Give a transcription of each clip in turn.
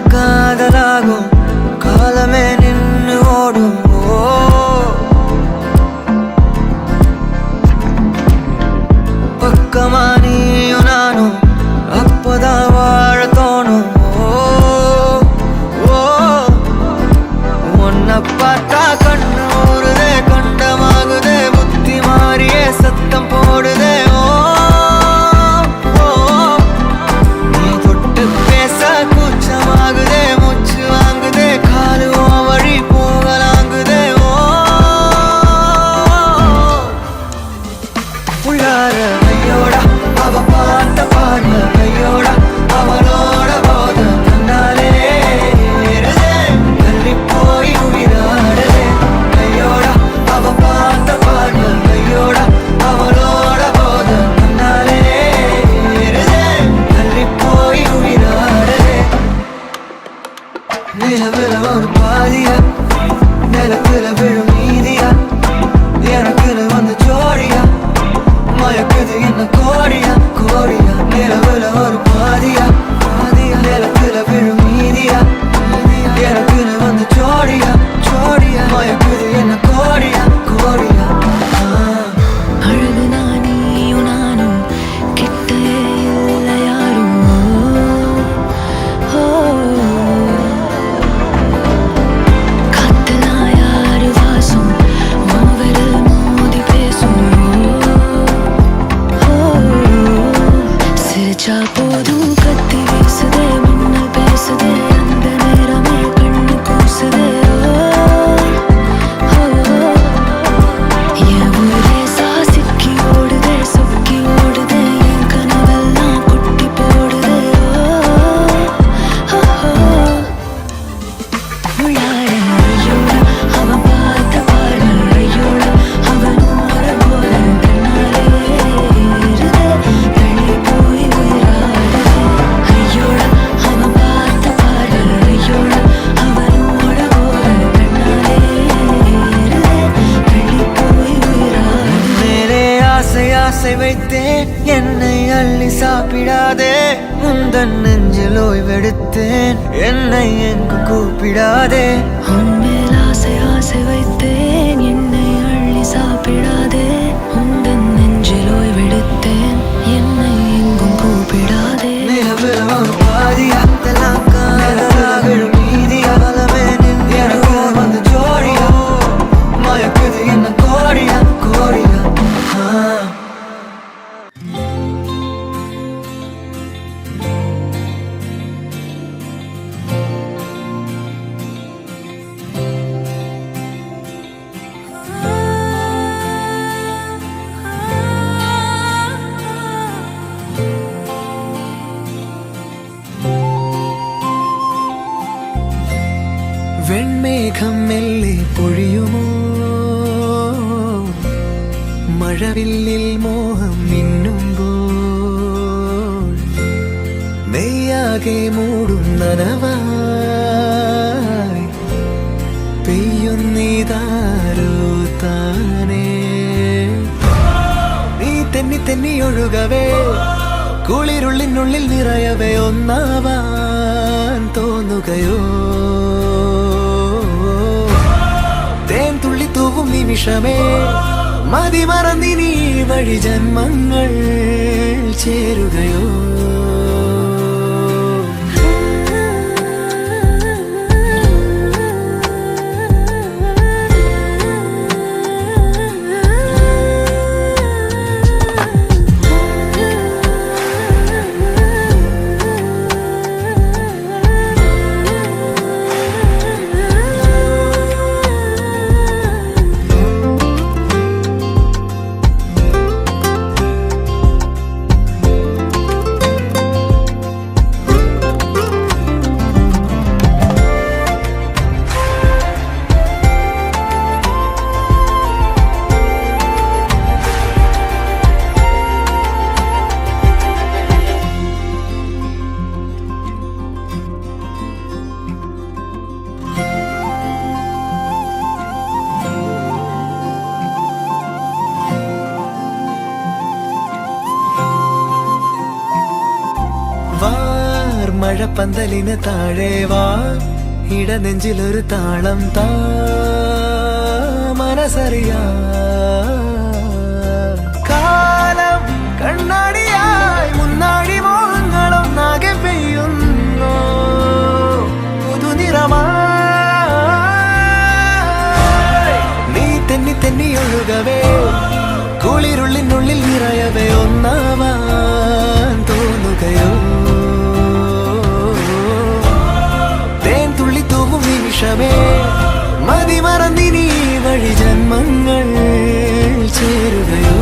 காதலாகும் காலமே நின்று ஓடும் பக்கமா நீயும் நானும் அப்போதான் வாழ தோணும் உன்னை பார்த்தா கண்ணு ஊறுதே கண்டமாகுதே புத்தி மாறியே சத்தம் போடுதே என்னை அள்ளி சாப்பிடாதே உந்தன் நெஞ்சில் ஓய்வெடுத்தேன் என்னை எங்கு கூப்பிடாதே உன்மேல் ஆசை ஆசை வைத்தேன் என்னை அள்ளி சாப்பிடாதே உந்தன் நெஞ்சில் ஓய்வெடுத்தேன் என்னை எங்கும் கூப்பிடாதே நிலவில் பாதியா விழும் மீதியா பலமே நின்று வந்து ஜோடியா மயக்குது என்ன கோடியா கோடியா വെൺമേഘം മെല്ലെ പൊഴിയുമോ മഴവില്ലിൽ മോഹം മിന്നുമ്പോൾ നെയ്യാകെ മൂടും നനവായി പെയ്യുന്നിതാരോ താനേ നീ തെന്നി തെന്നി ഒഴുകവേ കുളിരുള്ളിനുള്ളിൽ നിറയവേ ഒന്നാവാൻ തോന്നുകയോ തേൻ തുള്ളി തൂവും നിമിഷമേ മതി മറന്നിനി വഴി ജന്മങ്ങൾ ചേരുകയോ മഴപ്പന്തലിന് താഴെ വാ, ഇടനെഞ്ചിലൊരു താളം താ, മനസ്സറിയാ കാലം കണ്ണാടിയായി മുന്നാടി മോഹങ്ങളൊന്നാകെ പെയ്യുന്നു പുതുനിറമായി. നീ തെന്നി തെന്നി ഒഴുകവേ, കുളിരുള്ളിനുള്ളിൽ നിറയവേ ഒന്നാവാൻ തോന്നുകയോ. തേൻ തുള്ളി തൂവും നിമിഷമേ, മതി മറന്നിനി വഴി ജന്മങ്ങൾ ചേരുകയോ.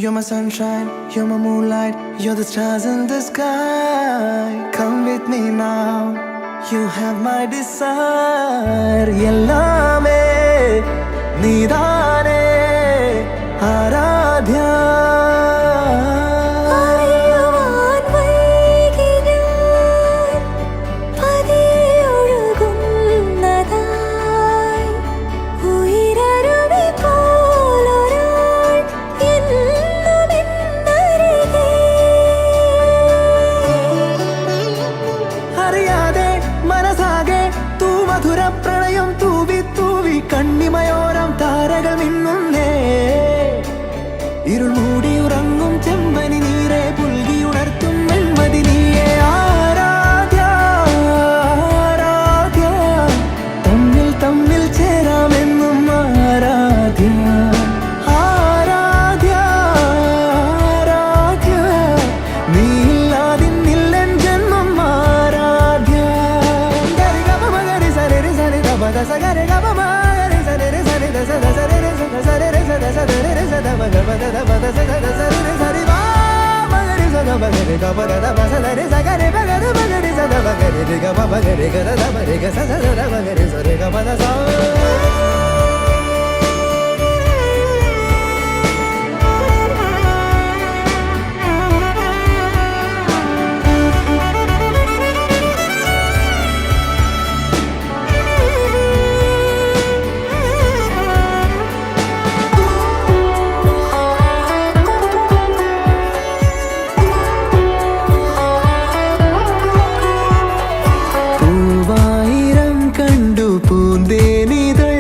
You're my sunshine, you're my moonlight, you're the stars in the sky. Come with me now, you have my desire. Yellame nidane aradhya. പ്രണയം തൂവി തൂവി കണ്ണിമയോരം താരകൾ മിന്നുന്നേ. ഇരുൾ മൂടി ഉറങ്ങും ചെമ്പനി നീരെ പുൽകി ഉണർത്തും വെൺമതി നീയെ. ആരാധ്യ ആരാധ്യ, തമ്മിൽ തമ്മിൽ ചേരാമെന്നും ആരാധ്യ. ആരാധ്യ ആരാധ്യ, നീയില്ലാതിന്നില്ലൻ ജന്മം Aaradhya. Sagare gaba magare sare sare da sa sare re sa sare re sa da sa re re sa da ba ga ba da ba da sa da sare re sare ba magare sa da ba ga ga ba da ba sa re sa ga re ba ga da ba ga re sa da ba ga re ga ba ga re ga da ba re ga sa sa da ba ga re sa re ga ba da sa. പൂന്തേനിതൾ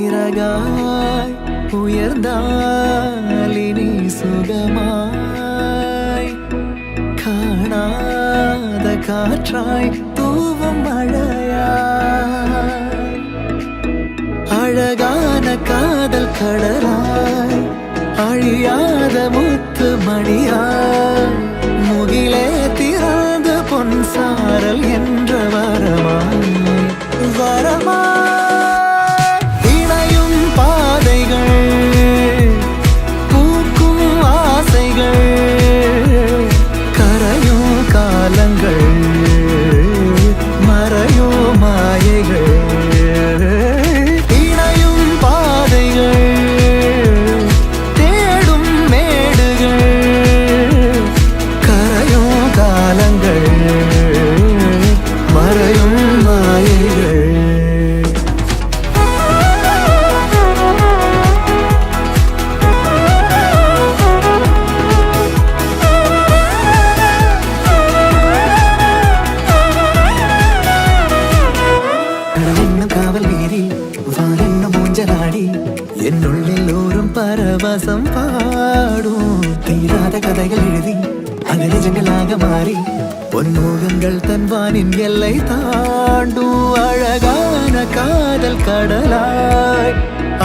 சிறகாய் உயர்ந்தாலினி சுகமாய் காணாத காற்றாய் தூவும் மழையாய் அழகான காதல் கடலாய் அழியாத முத்து மணியாய் முகிலே திறந்து பொன் சாரல் என்ற வரமாய் வரமாய் என்னுள்ளெல்லோரும் பரவசம் பாடும் தீராத கதைகள் எழுதி அது நிஜங்களாக மாறி பொன்முகங்கள் தன்வானின் எல்லை தாண்டும் அழகான காதல் கடலாய்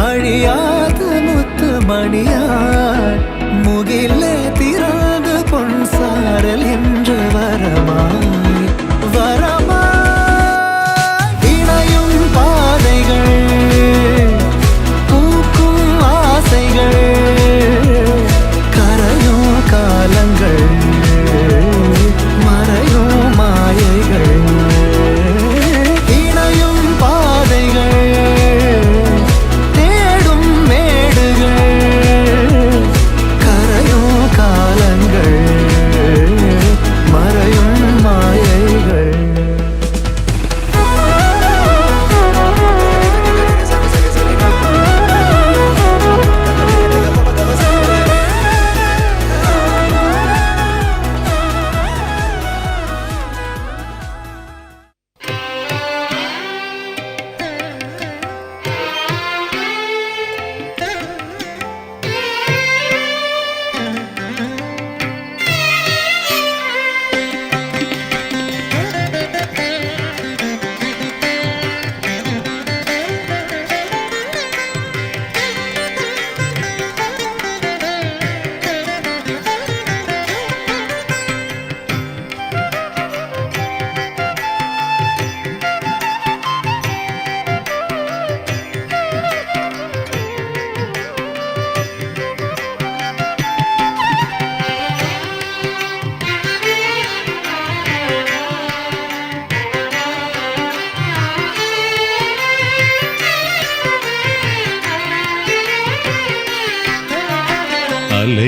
அழியாத முத்து மணியாய் முகிலே திறந்து பொன் சாரல் என்று வரமாய் வரமாய் இணையும் பாதைகள் கரையோ காலங்கள் மறையோ மாயைகள் இணையும் பாதைகள் தேடும் மேடுகள் கரையோ காலங்கள் மறையும் மாயைகள்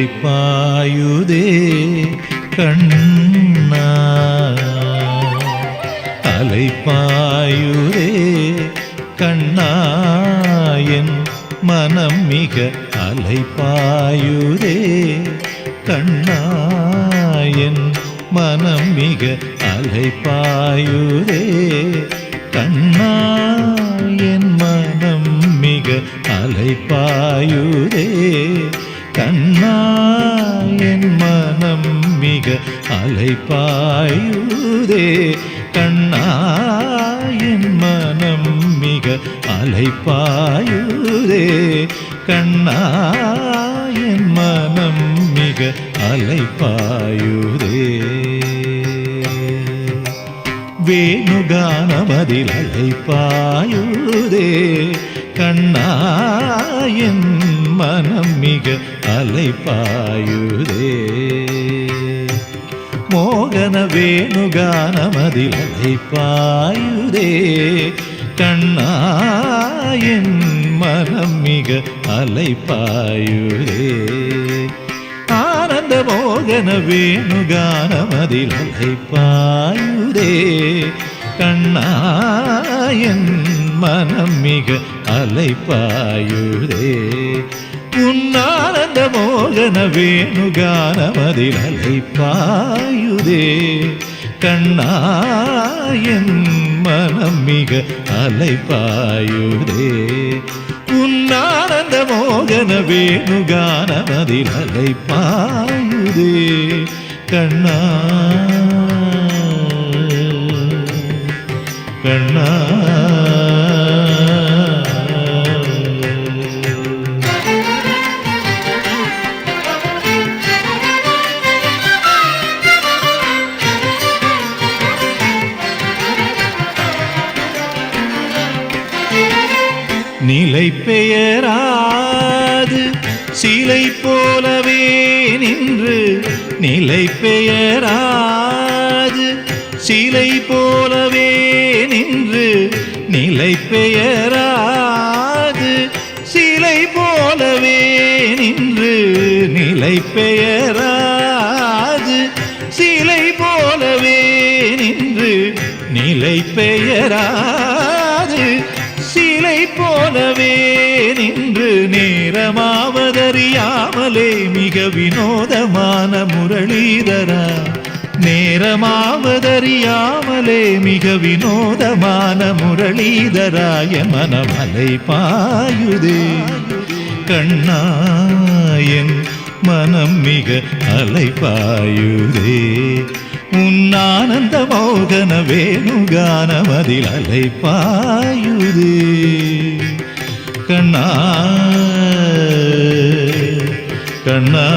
அலைபாயுதே கண்ணா அலைபாயுதே கண்ணா என் மனம் மிக அலைபாயுதே கண்ணா என் மனம் மிக அலைபாயுதே கண்ணா என் மனம் மிக அலைபாயுதே கண்ணா என் மனம் மிக அலைபாயுதே கண்ணா என் மனம் மிக அலைபாயுதே கண்ணா என் மனம் மிக அலைபாயுதே வேணுகானமதில் அலைபாயுதே கண்ணா என் மனம் மிக அலைபாயுதே மோகன வேணுகானமதில் அலைபாயுதே கண்ணா என் மனம் மிக அலைபாயுதே ஆனந்த மோகன வேணுகானமதில் அலைபாயுதே கண்ணா என் மனம் மிக அலைப்பாயுதே உன்னானந்த மோகன வேணுகானமதில் அலைப்பாயுதே கண்ணாயன் மனம் மிக அலைப்பாயுதே உன்னானந்த மோகன வேணுகானமதில் அலைப்பாயுதே கண்ணா கண்ணா நிலை பெயராது சிலை போலவே நின்று நிலை பெயராது சிலை போலவே நின்று நிலை பெயராது சிலை போலவே நின்று நிலை பெயராது சிலை போலவே நின்று நிலை பெயராது சிலை போலவே நின்று நேரமாவதறியாமலே மிக வினோதமான முரளிதரா நேரமாவதறியாமலே மிக வினோதமான முரளிதராய மனமலை பாயுதே கண்ணாயன் மனம் மிக அலைப்பாயுதே உன்னானந்த மோகன வேணுகானமதில் அலைப்பாயுதே கண்ணா கண்ணா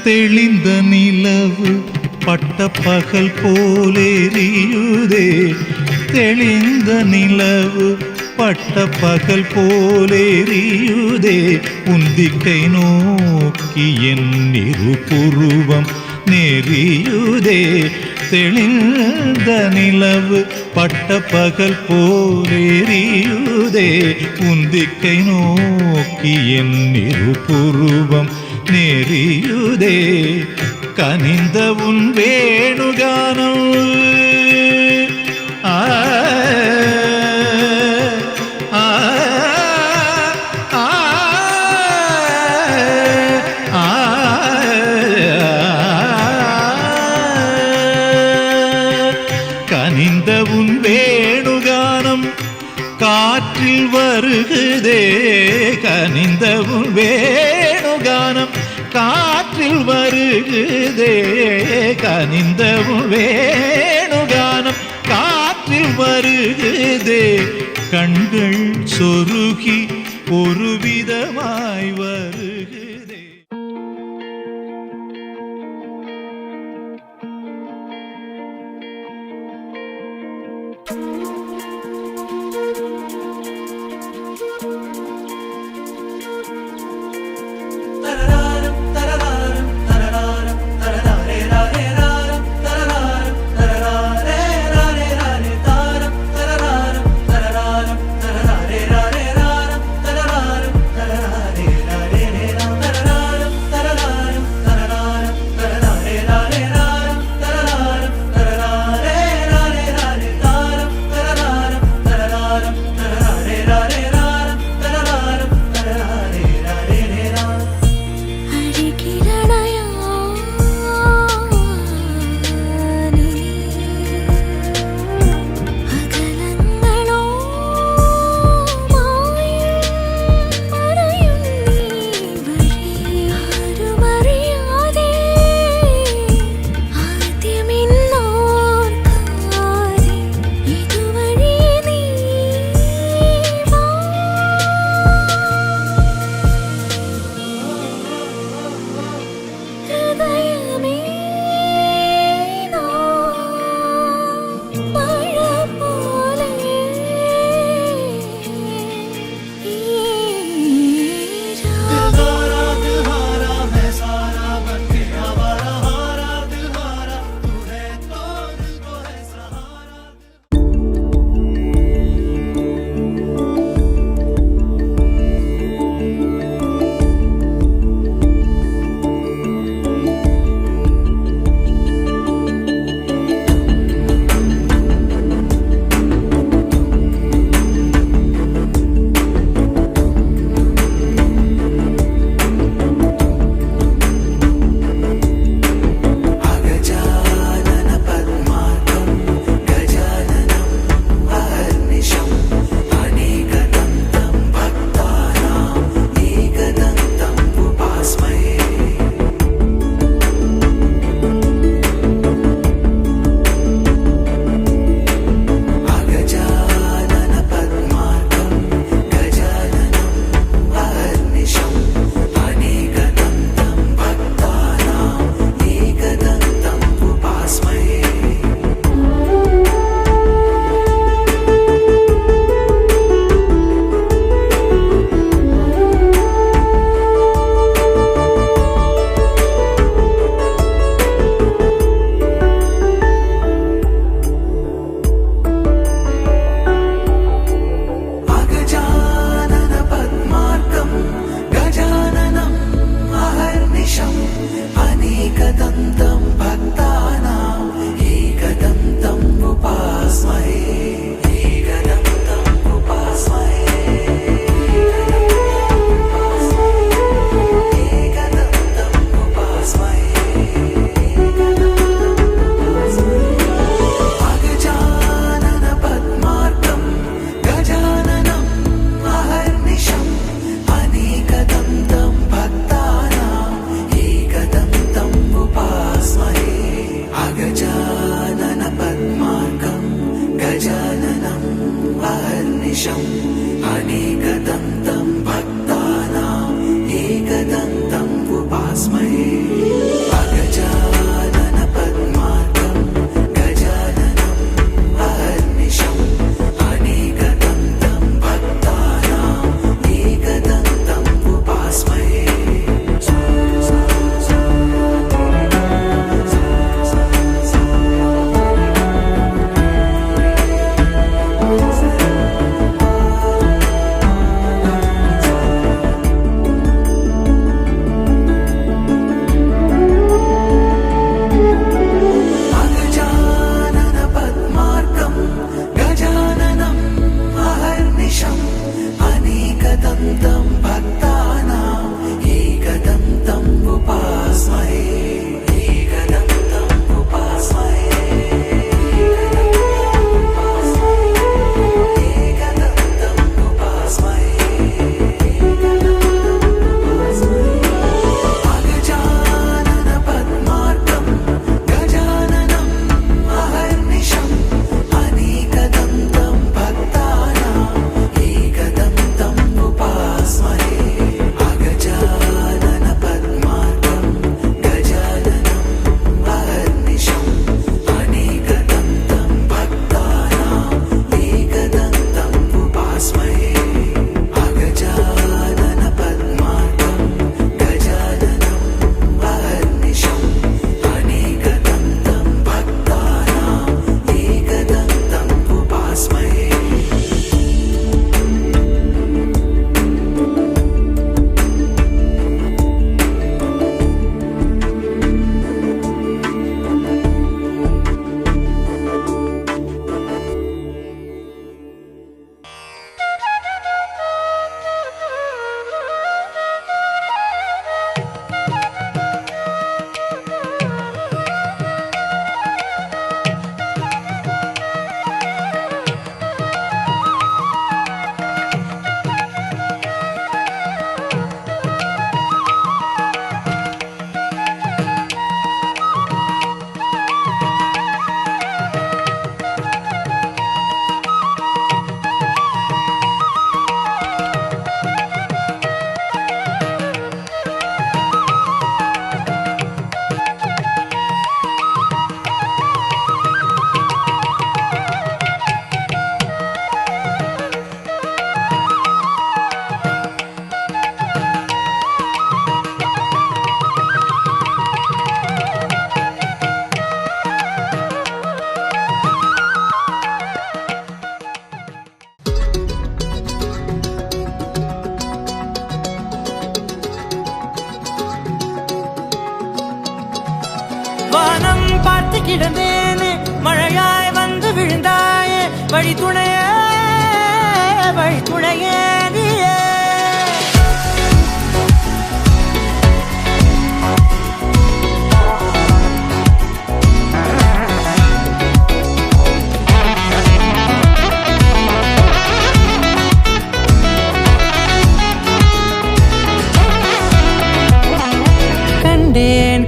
தெளிந்த நிலவு பட்ட பகல் போலேறியுதே தெளிந்த நிலவு பட்ட பகல் போலேறியுதே உந்திக்கை நோக்கி என் இருபுருவம் நெறியுதே தெளிந்த நிலவு பட்ட பகல் போலேறியுதே உந்திக்கை நோக்கி என் இருபுருவம் நெறியுதே கனிந்த உன் வேணுகானம் ஆ ஆ ஆ ஆ கனிந்த உன் வேணுகானம் காற்றில் வருகுதே கனிந்த உன் வேணுகானம் காற்றில் வருகுதே கனிந்த உன் வேணுகானம் காற்றில் வருகுதே கண்கள் சொருகி ஒரு விதமாய் வருகுதே கிடந்தேனே மழையாய் வந்து விழுந்தாயே வழி துணையே நீயே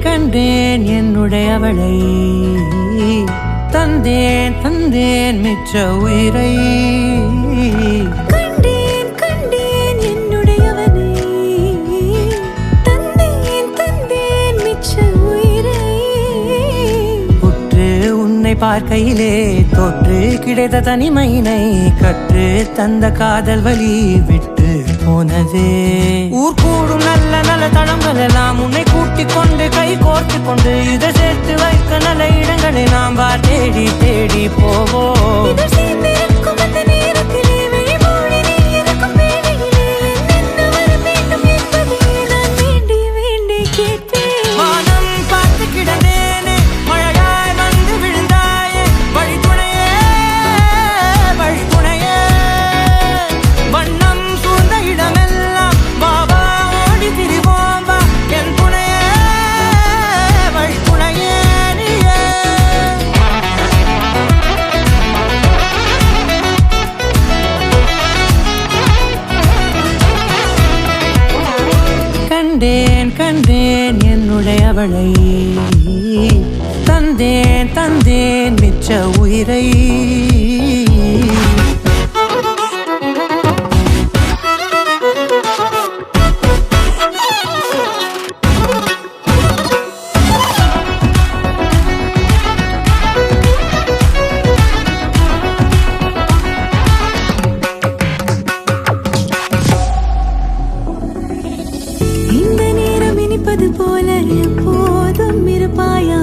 கண்டேன் என்னுடையவளை தந்தேன் மிச்ச உயிரை கண்டேன் என்னுடையவனை தந்தேன் மிச்ச உயிரை உற்று உன்னை பார்க்கையிலே தொற்று கிடைத்த தனிமையினை கற்று தந்த காதல் வழி விட்டு போனதே ஊர் கூடும் நல்ல நல்ல தளங்கள் எல்லாம் உன்னை கூட்டிக் கொண்டு கை கோர்த்து கொண்டு இதை சேர்த்து வைக்க நல்ல இடங்களை நாம் தேடி தேடி போவோம் கண்டேன் என்னுடையவளை தந்தேன் மிச்ச உயிரை போல எப்போதும் இருப்பாயா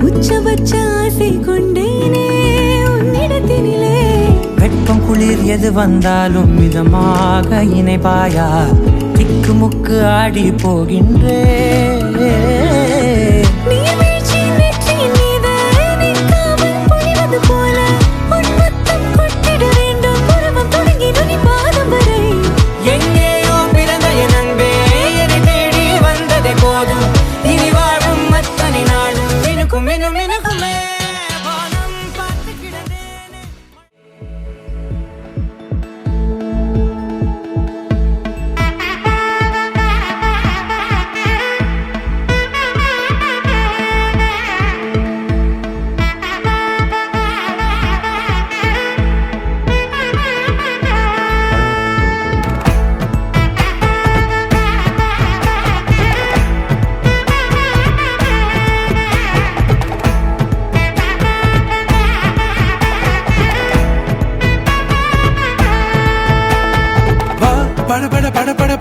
உச்சபட்ச ஆசை கொண்டேனே உன்னிடத்தினிலே வெப்பம் குளிர் எது வந்தாலும் மிதமாக இணைப்பாயா திக்கு முக்கு ஆடி போகின்றே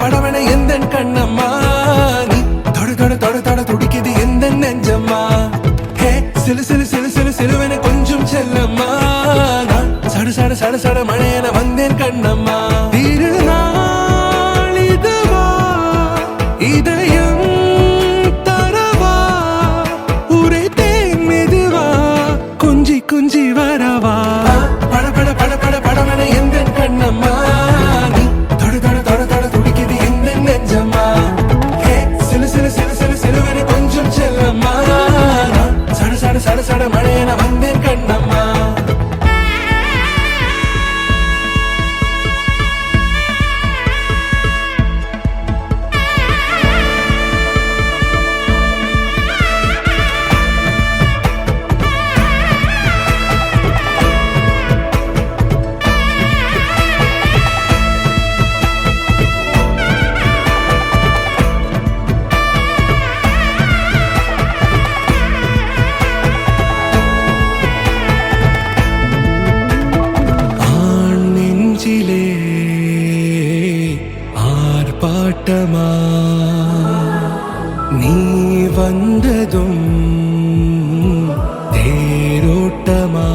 படவன எந்த கண்ணம்மா நீ தொட துடிக்குது எந்த நெஞ்சம்மா ஹே சிலு சிலு சிலு சிலு சிலுவன கொஞ்சம் செல்லம்மா நான் சட மழையன வந்தேன் கண்ணம்மா திருநாள் இதுவா இதயம் தரவா உரைத்தேன் மெதுவா கொஞ்சி வரவா படவன எந்த கண்ணம்மா சட மழையன வந்தேன் கண்ணம்மா ஆர்ப்பாட்டமா நீ வந்ததும் தேரோட்டமா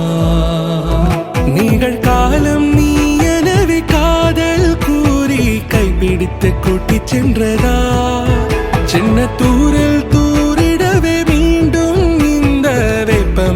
நிகழ்காலம் நீ எனவே காதல் கூறி கைப்பிடித்து கூட்டிச் சென்றதா சின்ன தூரில் தூரிடவே மீண்டும் இந்த வெப்ப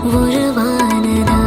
உருவானதா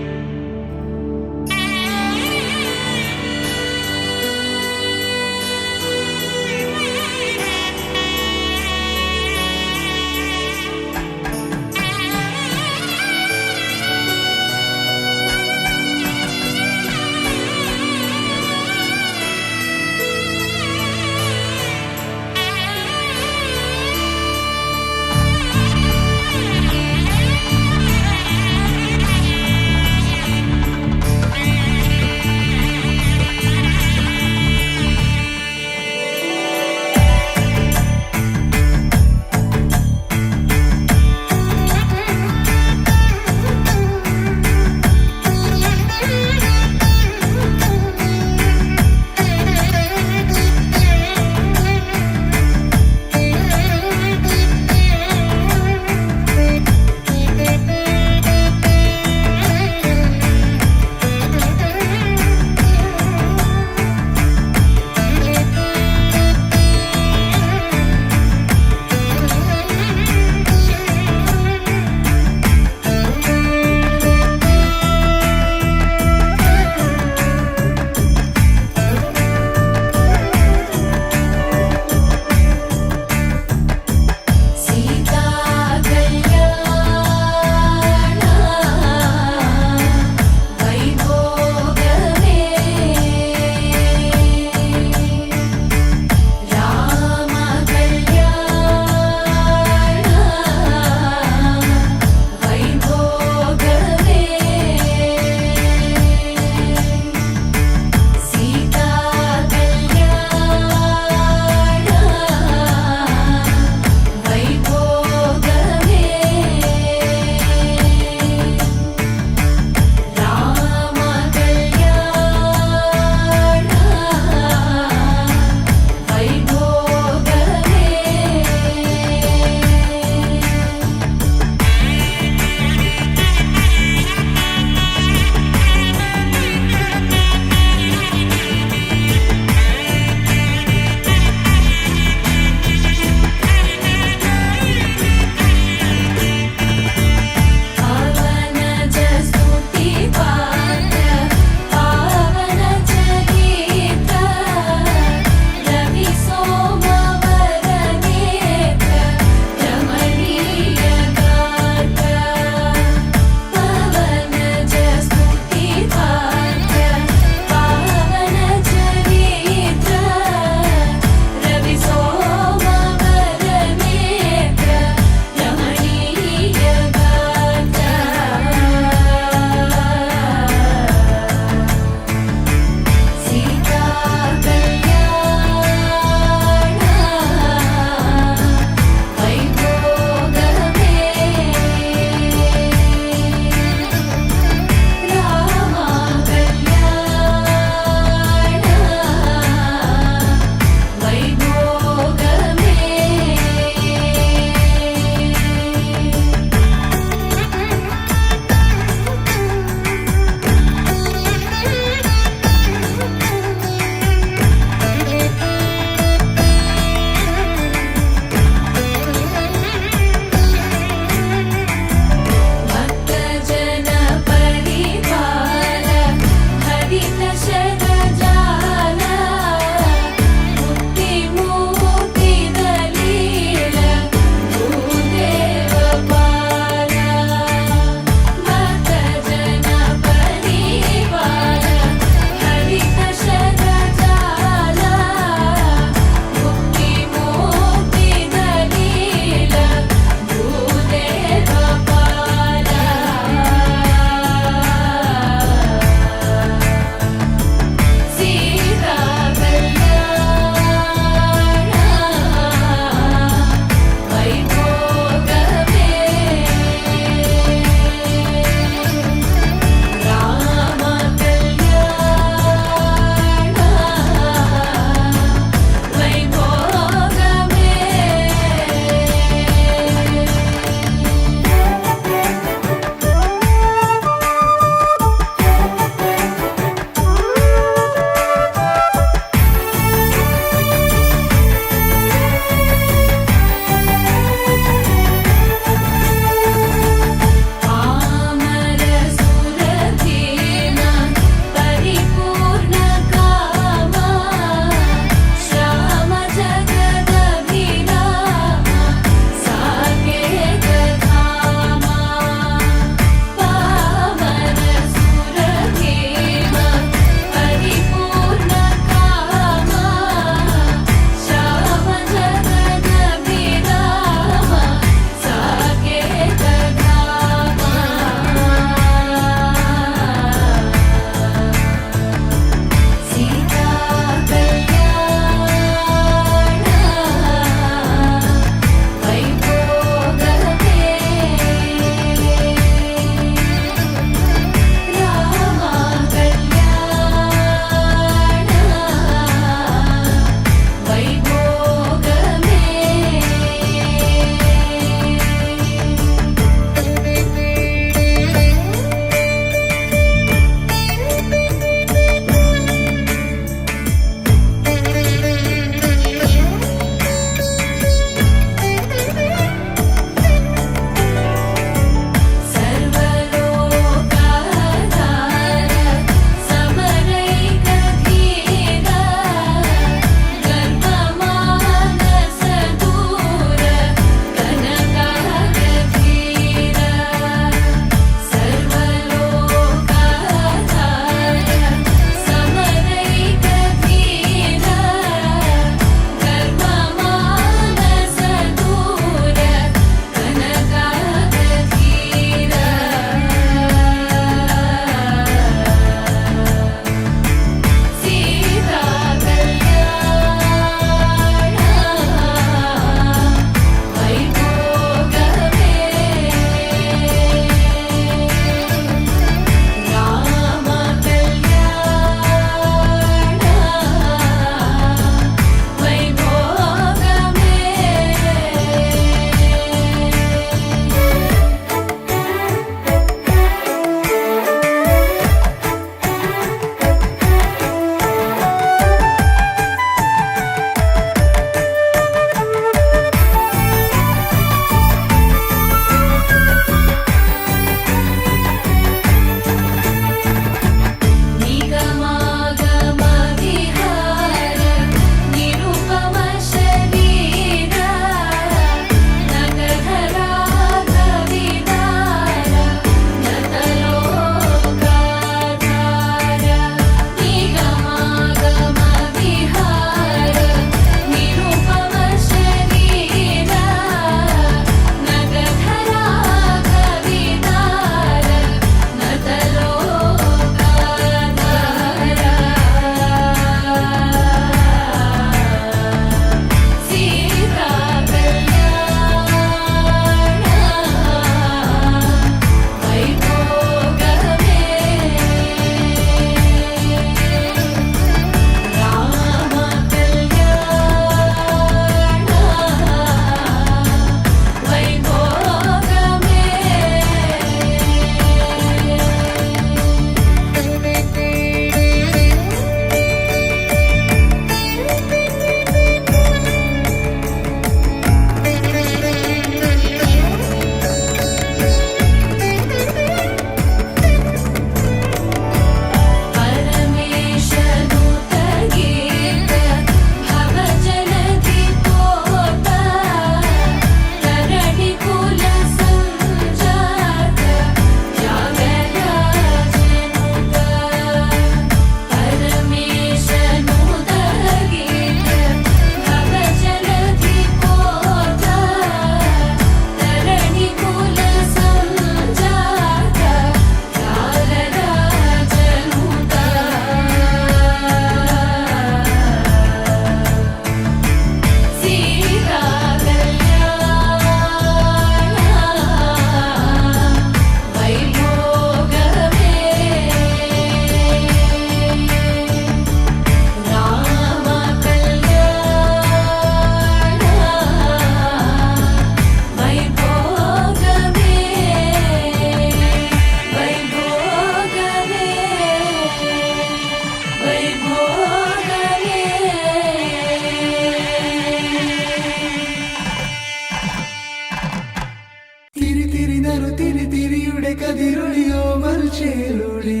മൽച്ചേലൂടെ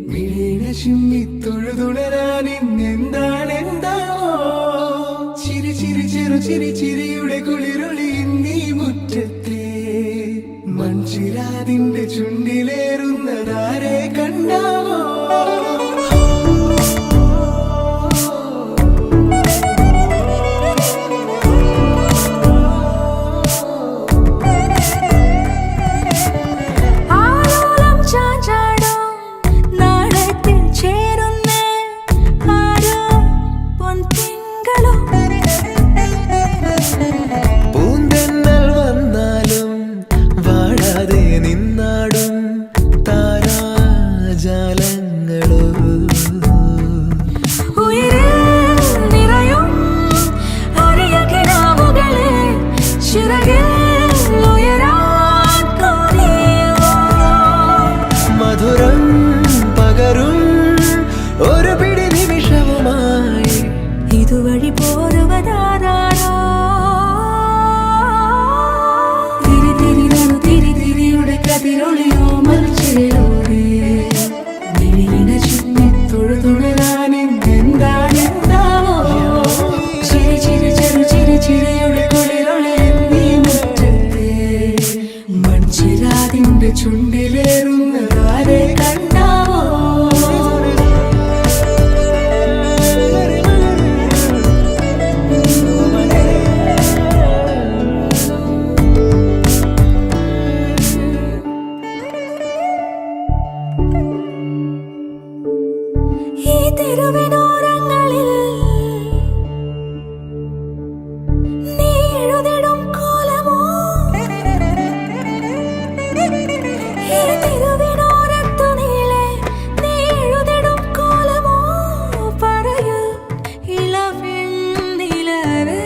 മിഴിന ചിമ്മിത്തൊഴുതുണരാൻ ഇന്നെന്താണെന്താവോ ചിരി ചിരി ചെറു ചിരി ചിരിയുടെ കുളിരൊളി നീ മുറ്റത്തെ മൺചിരാതിന്റെ ചുണ്ടിലേറുന്നതാരെ കണ്ടാവോ ഇതുവഴി പോരുവതാരോ തിരി തിരി നനു തിരി തിരിയുടെ കതിരൊളിയോ മൽച്ചേലൂടെ മിഴിന ചിമ്മിത്തൊഴുതുണരാൻ ഇന്നെന്താണെന്താവോ ചിരി ചിരി ചെറു ചിരി ചിരിയുടെ കുളിരൊളി നീ മുറ്റത്തെ മൺചിരാതിന്റെ ചുണ്ടിലേറുന്നതാരെ കണ്ടാവോ ഈ തെരുവിനോരങ്ങളിൽ നീ എഴുതിടും കോലമോ ഈ തെരുവിനോരത്തു നീളെ നീ എഴുതിടും കോലമോ പറയൂ ഇളവെണ്ണിലവേ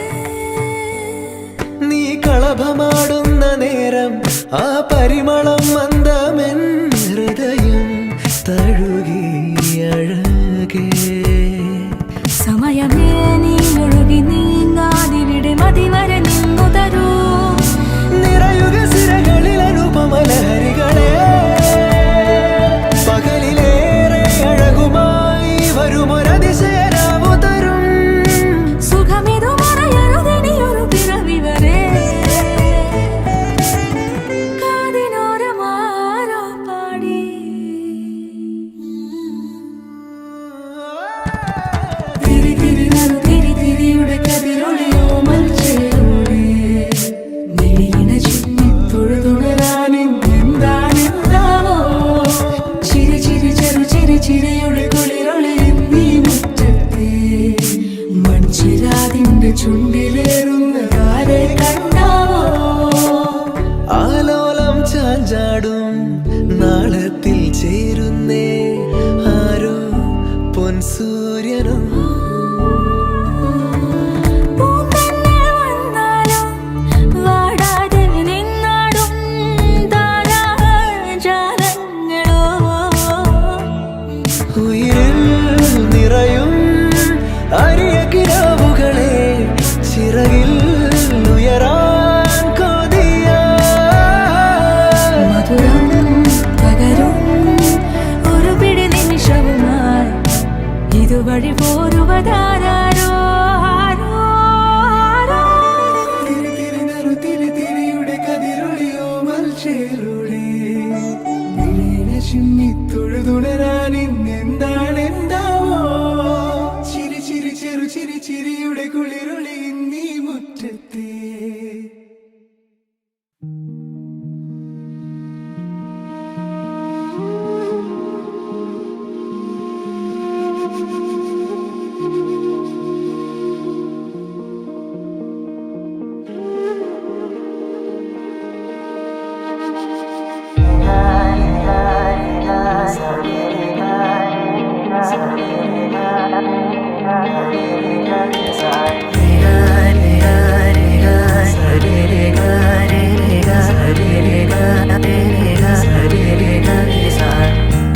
നീ കളഭമാടുന്ന നേരം ആ പരിമളം മന്ദമെൻ ഹൃദയം തഴുകി അഴകേ സമയമേ നീ ഒഴുകി നീങ്ങാതിവിടെ മതിവരെ നിന്നു തരൂ നിറയുക സിരകളിൽ അനുപമലഹരികളെ പകലിലേറെ അഴകുമായി വരുമൊരതിശയരാവു തരും സുഖമിതു മറയരുതെനിയൊരു പിറവി വരെ കാതിനോരമാരോ പാടി തിരി തിരി നനു തിരി തിരിയുടെ കതിരൊളിയോ മൽച്ചേലൂടെ മിഴിന ചിമ്മിത്തൊഴുതുണരാൻ ഇന്നെന്താണെന്താവോ ചിരി ചിരി ചെറു ചിരി ചിരിയുടെ കുളിരൊളി നീ മുറ്റത്തെ മൺചിരാതിന്റെ ചുണ്ടിലേറുന്നതാരെ കണ്ടാവോ ആലോലം ചാഞ്ചാടും നാളത്തിൽ ചേരുന്നേ ആരോ പൊൻസൂര്യനും പൂന്തന്നെ വന്നാലും വാടാതെ നിന്നാടും താരാജാലങ്ങളോ ഉയിരിൽ നിറയും അരിയ കിനാവുകളെ ചിറകിൽ ഉയരാൻ കൊതിയ മധുരം പകരും ഒരു പിടി നിമിഷവുമായി ഇതുവഴി പോരുവതാരോ തിരി തിരി നറു തിരി തിരിയുടെ കതിരൊളിയോ മൽച്ചേലൂടെ മിഴിന ചിമ്മിത്തൊഴുതുണരാൻ ഇന്നെന്താണെന്താവോ ചിരി ചിരി ചെറു ചിരി ചിരിയുടെ കുളിരൊളി നീ മുറ്റത്തെ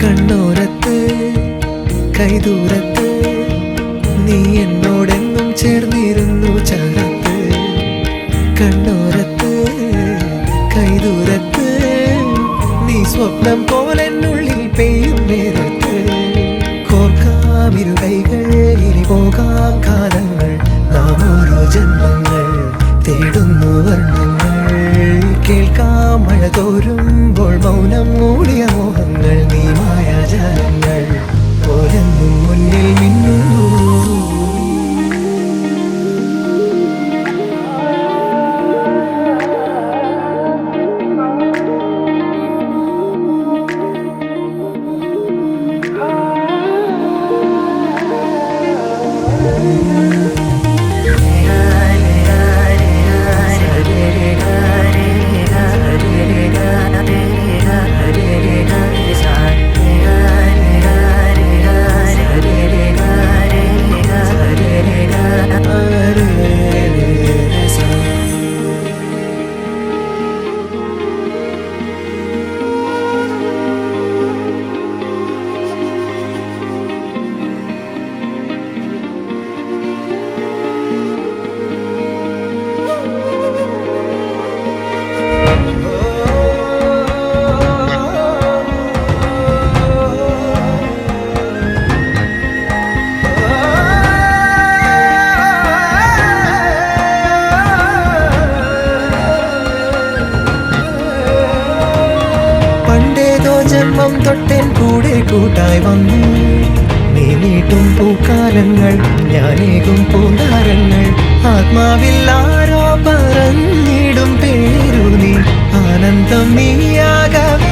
കണ്ണോരത്ത് കൈദൂരത്ത് നീ എന്നോടെന്നും ചേർന്നിരുന്നു ചാരത്ത് കണ്ണോരത്ത് കൈദൂരത്ത് നീ സ്വപ്നം പോലെ പെയ്യും നേരത്ത് കോർക്കാം ഇരുകൈകൾ ഇനി പോകാം കാലങ്ങൾ നാം ഓരോ ജന്മങ്ങൾ തേടുന്നു വർണ്ണങ്ങൾ കേൾക്കാം മഴ തോരുമ്പോൾ മൗനം മൂടിയ മോഹങ്ങൾ നീ മായാജാലങ്ങൾ പോലെന്നും മുന്നിൽ മിന്നുന്നു ജന്മം തൊട്ടേൻ കൂടെ കൂട്ടായി വന്നു നീ നീട്ടും പൂക്കാലങ്ങൾ ഞാനേകും പൂന്താരങ്ങൾ ആത്മാവിൽ ആരോ പറഞ്ഞിടും പേരു നീ ആനന്ദം നീയാകവേ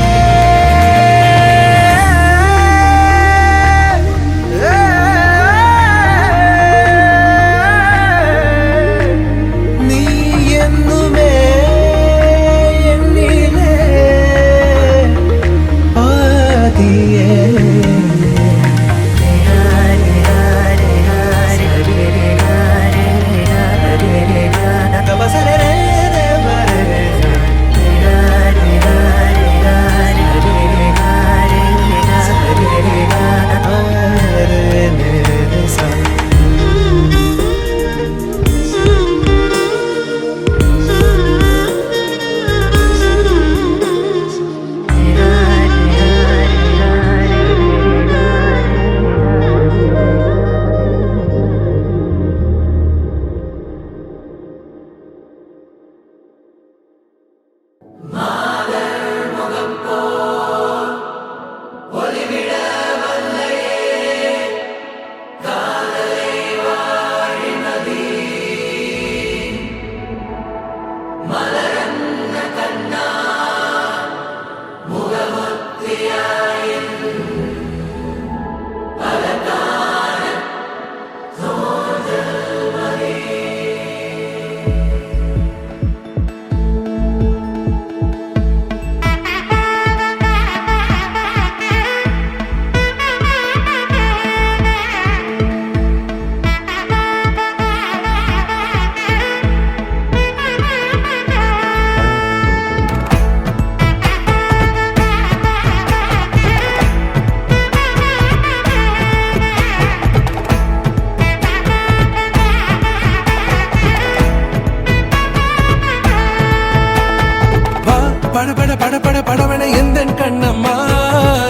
படவன எந்த கண்ணம்மா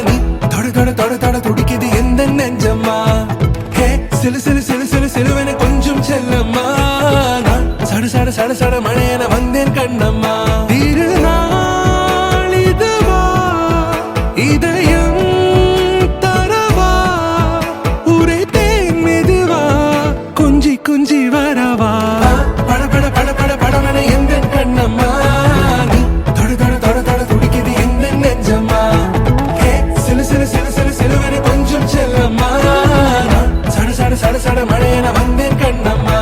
நீ தொட தொட தொட தொட துடிக்குது எந்த நெஞ்சம்மா ஹே சிலு சிலு சிலு சிலு சிலுவன கொஞ்சம் செல்லம்மா நான் சட சட சட சட மழையன வந்தேன் கண்ணம்மா திருநாள் இதுவா இதயம் தரவா உரைத்தேன் மெதுவா கொஞ்சி கொஞ்சி வரவா பட பட பட பட படவன எந்த கண்ணம்மா சட சட மழையன வந்தேன் கண்ணம்மா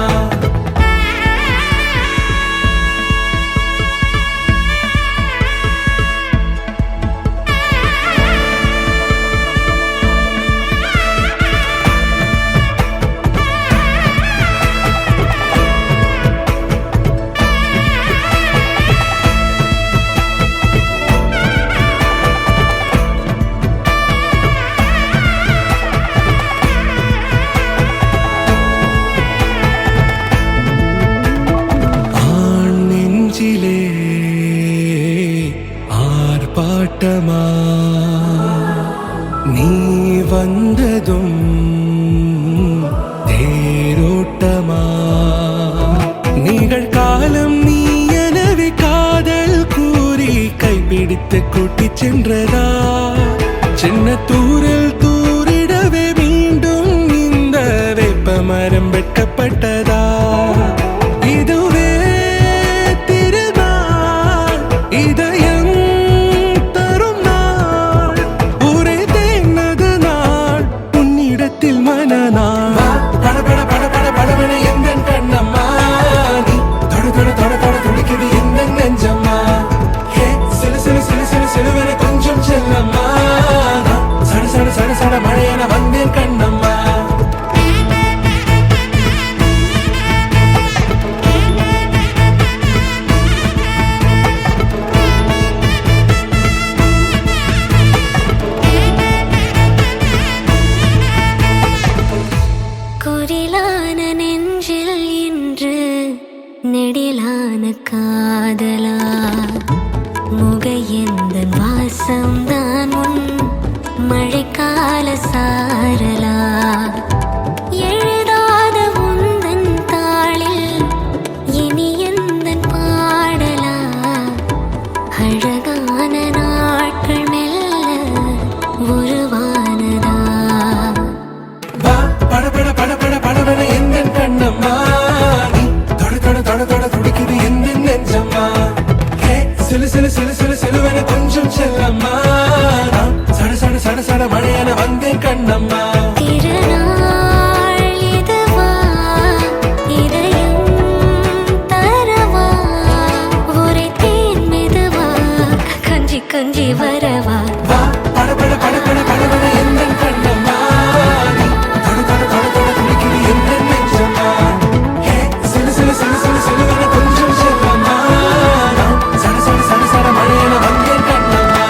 நீ வந்ததும் தேரோட்டமா நிகழ்காலம் நீ எனவே காதல் கூறி கைப்பிடித்து கூட்டிச் சென்றதா சின்ன தூரில் தூரிடவே மீண்டும் இந்த வேப்பமரம் வெட்கப்பட்டதா இதுவே திருநாள் இதயம் தரும் நாள் ஒரே தேனது நாள் உன்னிடத்தில் மனநாள் படபட படபட படவென எந்தன் கண்ணம்மா நீ தொட தொட தொட தொட துடிக்குது எந்தன் நெஞ்சம்மா ஹே சிலு சிலு சிலு சிலு சிலுவென கொஞ்சம் செல்லம்மா சட சட சட சட மழையென வந்தேன் கண்ணம்மா குரிலான நெஞ்சில் இன்று நெடிலான காதலா முகையெந்தன் வாசம்தான் உன் மழைக்கால சாரலா எழுதாத உந்தன் தாளில் இனி எந்தன் பாடலா அழகான நாட்கள் மெல்ல உருவானதா படபட படபட படவென எந்தன் கண்ணம்மா நீ தொட தொட தொட தொட துடிக்குது எந்தன் நெஞ்சம்மா ஹே சிலு சிலு சிலு சிலு சிலுவென கொஞ்சம் செல்லம்மா சட சட சட சட மழையென வந்தேன் கண்ணம்மா திருநாள் இதுவா இதயம் தரவா ஒரே தேன் மெதுவா கஞ்சி கஞ்சி வரவா படபட படபட படவென எந்தன் கண்ணம்மா நீ தொட தொட தொட தொட துடிக்குது எந்தன் நெஞ்சம்மா ஹே சிலு சிலு சிலு சிலு சிலுவென கொஞ்சம் செல்லம்மா சட சட சட சட மழையென வந்தேன் கண்ணம்மா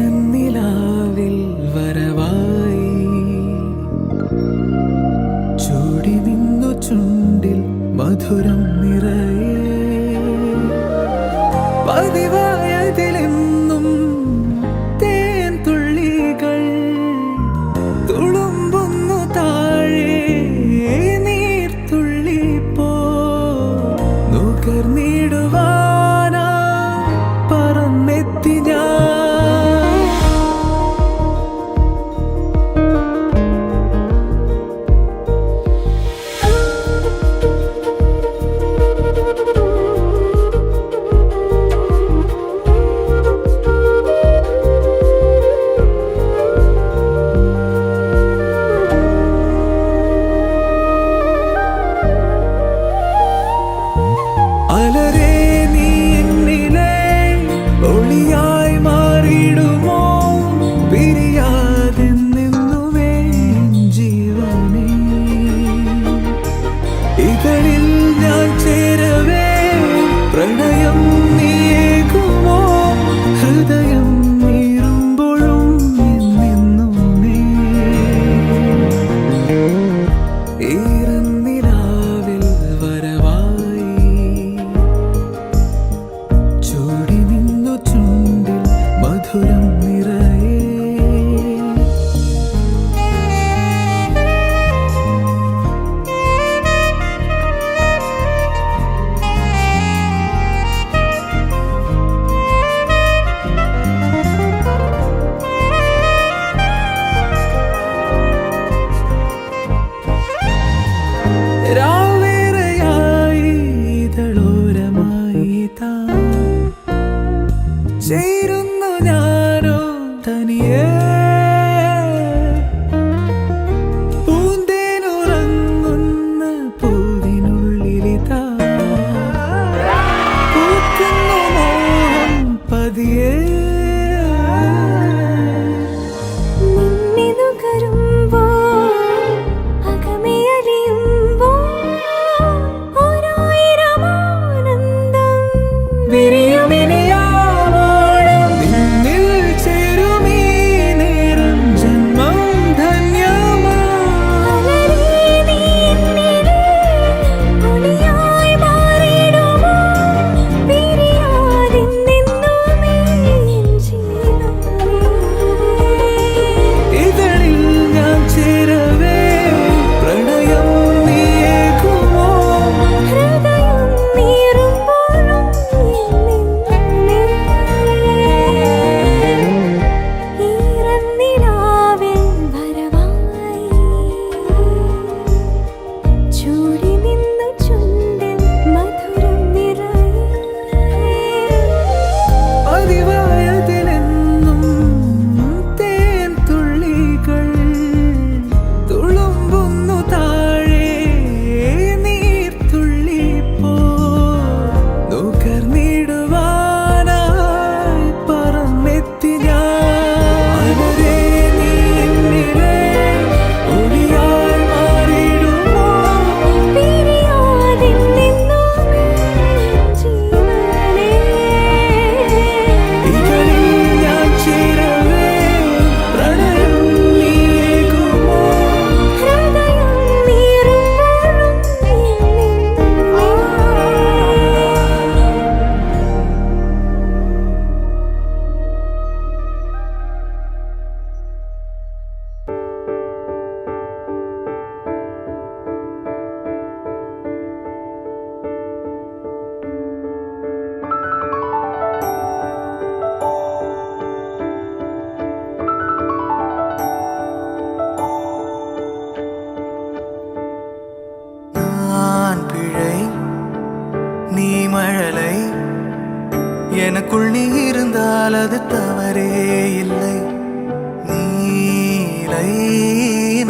ഈരന്നിലാവിൽ വരവായി ചൂടി നിന്നു ചുണ്ടിൽ മധുരം നിറയെ പതിവായതിലെന്നും തേൻ തുള്ളികൾ തുളുമ്പുന്നു താഴെ നീർത്തുള്ളി പോ നുകർന്നിടുവാനാ പറന്നെത്തി ഞാൻ അലരേ നീ എന്നിലെ ഒളിയായി മാറിയിടുമോ പിരിയാതെ നിന്നുവേ ജീവനേ ഇതളിൽ ഞാൻ ചേരവേ പ്രണയം നീയേകുമോ ഹൃദയം നീറുമ്പോഴും എന്നെന്നുമേ ഈരന്നിലാവിൽ വരവായി ചൂടി നിന്നു ചുണ്ടിൽ മധുരം നിറയെ രാവേറെയായി ഇതളോരമായി താ ചേരുന്നു ഞാനോ തനിയേ പൂന്തേനുറങ്ങുന്ന പൂവിനുള്ളിലിതാ പൂക്കുന്നു മോഹം പതിയേ നിന്നിതുകരുമ്പോ അകമേയലിയുമ്പോ ഒരായിരം ആനന്ദം വിരിയുമിനിയാവോളം നിന്നിൽ ചേരുമീ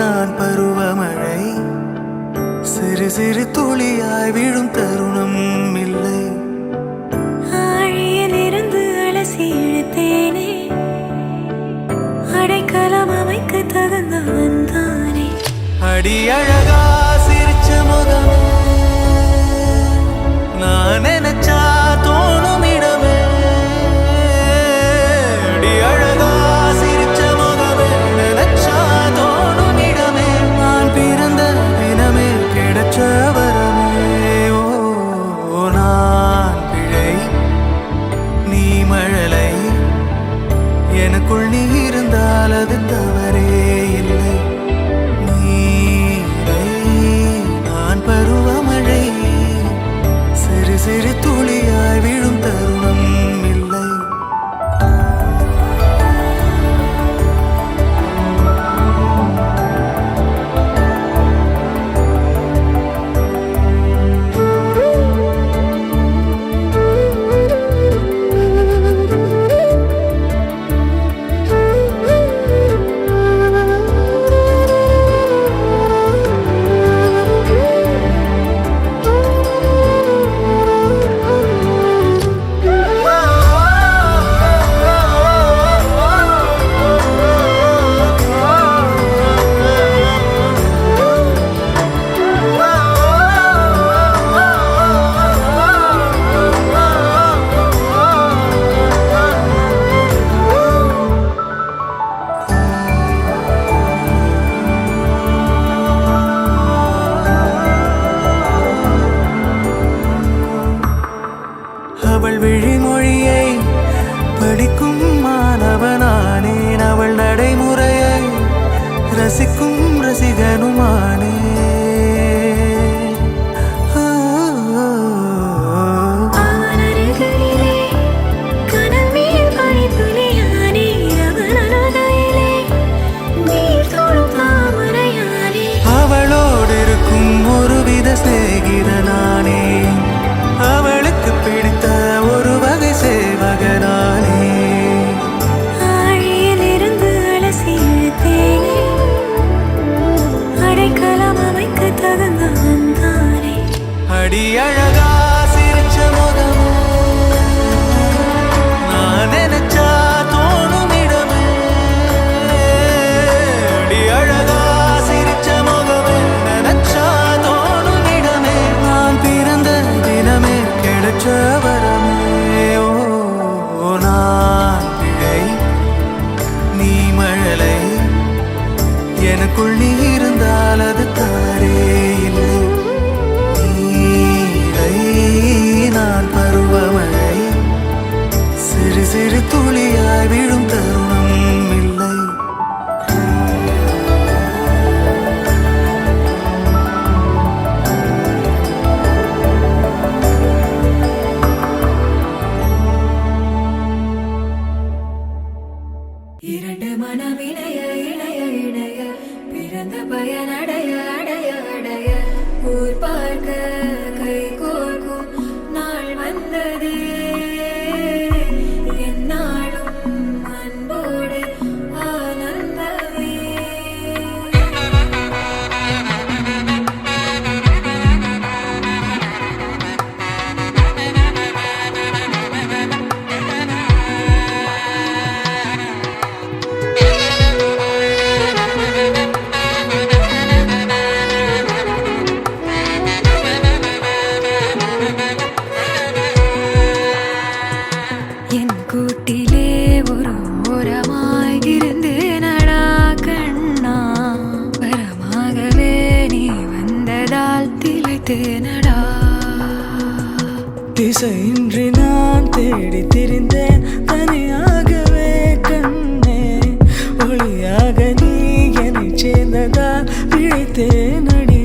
நான் பருவமழை சிறு சிறு துளியாய் விழும் தருணம் இல்லை ஆழியிலிருந்து அலசி இழுத்தேனே அடைக்கலம் அமைக்க தகுந்தவன் தானே அடி அழகா சிரிச்ச முகமே நான் நினைச்சா தோணும் இடமே அடி அழகா சிரிச்ச முகமே நினைச்சா தோணும் இடமே நான் பிறந்த தினமே கிடைச்ச வரமே ஓ நான் பிழை நீ மழலை எனக்குள் நீ இருந்தால் அது தவறே இல்லை நான் பருவமழை சிறு சிறு துளியாய் விழும் தருணம் இல்லை அவள் விழிமொழியை படிக்கும் மாணவனானேன் அவள் நடைமுறையை ரசிக்கும் ரசிகனுமானே அவளோடு இருக்கும் ஒருவித சிநேகிதனானே அவளுக்கு பிடித்த ஒரு வகை சேவகனானே ஆழியிலிருந்து அலசி இழுத்தேனே அடைக்கலம் அமைக்க தகுந்தவன் தானே அடி அழகா சிரிச்ச முகமே நான் நினைச்சா தோணும் இடமே அடி அழகா சிரிச்ச முகமே நினைச்சா தோணும் இடமே நான் பிறந்த தினமே கிடைச்ச வரமே ஓ நான் பிழை நீ மழலை எனக்குள் நீ இருந்தால் அது தவறே இல்லை நீரை நான் பருவமழை சிறு சிறு துளியாய் விழும் தருணம் இல்லை இரண்டு மனமிணைய இணைய இணைய பிறந்த பயனடைய அடைய அடைய ஊர் பார்க்க கை கோர்க்கும் நாள் வந்ததே என்னாலும் அன்போடு ஆனந்தமே என் கூட்டிலே ஒரு ஓரமாய் இருந்தேனடா கண்ணா வரமாகவே நீ வந்ததால் திளைத்தேனடா திசையின்றி நான் தேடி திரிந்தேன் தனியாகவே கண்ணே ஒளியாக நீ என்னை சேர்ந்ததால் பிழைத்தேனடி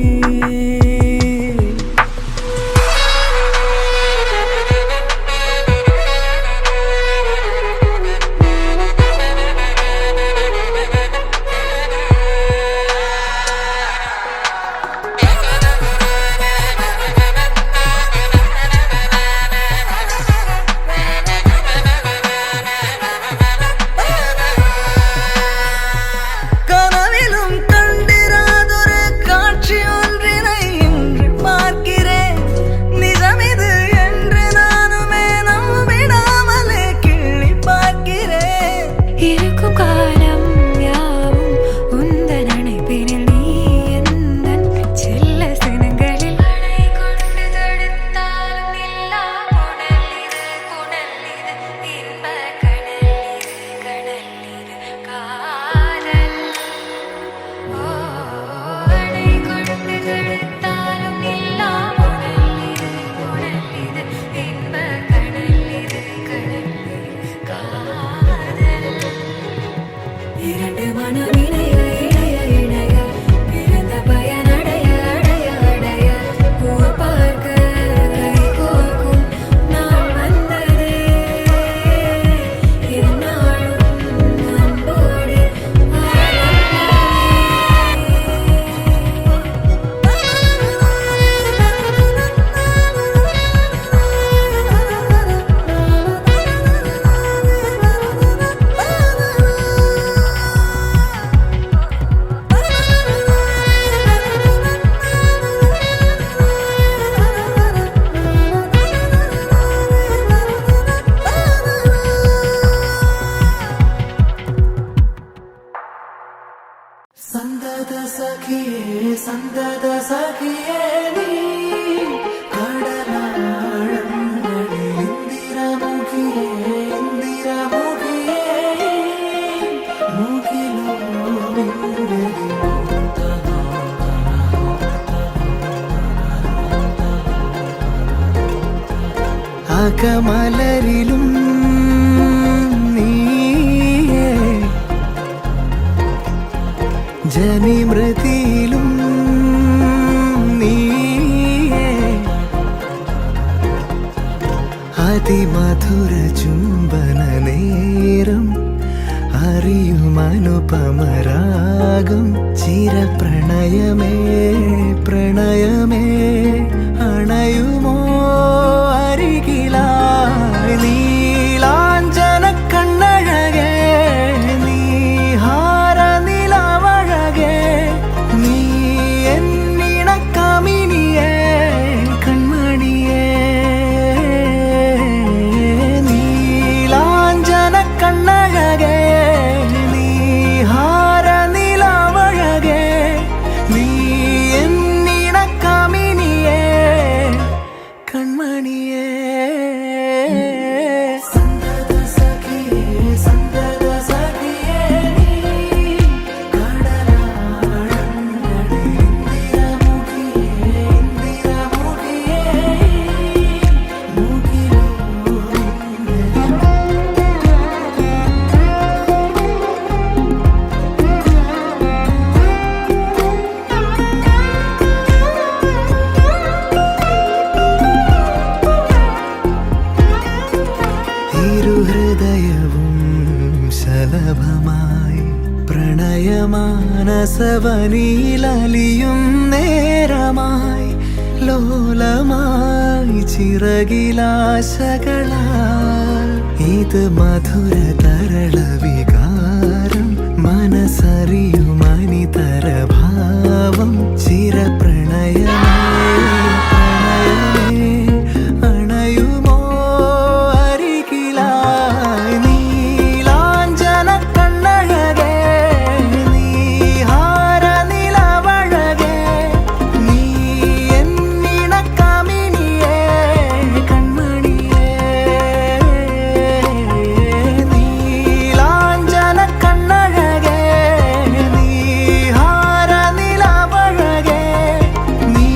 இரண்டு மனம் இணைய இணைய இணைய பிறந்த பயன் அடைய அடைய அடைய பூவை பார்க்க கை கோர்க்கும் நாள் வந்ததே இது நாளும் அன்போடு சந்தத சகியே சந்தத சகியே நீ கடலாழங்களில் இந்திரமுகியே இந்திரமுகியே முகிலோ അകമലരിലും നീയേ ജനിമൃതിയിലും നീയേ അതിമധുര ചുംബന നേരം അറിയുമനുപമരാഗം ചിരപ്രണയമേ പ്രണയമേ അണയുമോ അരികിലായി നീലാഞ്ജന കണ്ണഴകേ നീഹാര നിലവഴകേ നീ എന്നിണക്കമിനിയേ കൺമണിയേ നീലാഞ്ജന കണ്ണഴകേ നീഹാര നിലവഴകേ നീ എന്നിണക്കമിനിയേ കൺമണിയേ സന്തത സഖിയേ സന്തത സഖിയേ നീ കടലാഴങ്ങളിൽ ഇന്ദിരമുഖിയേ ഇന്ദിരമുഖിയേ മുകിലോ ഇരുഹൃദയവും ശലഭമായി പ്രണയമാനസവനിലലിയും നേരമായി ലോലമായി ചിറകിലാശകളാൽ ഇത് മധുര തരള വികാരം മനസ്സറിയുമനിതര ഭാവം ചിരപ്രണയമേ പ്രണയമേ അണയുമോ അരികിലായി നീലാഞ്ജന കണ്ണഴകേ നീഹാര നിലവഴകേ നീ എന്നിണക്കമിനിയേ കൺമണിയേ നീലാഞ്ജന കണ്ണഴകേ നീഹാര നിലവഴകേ നീ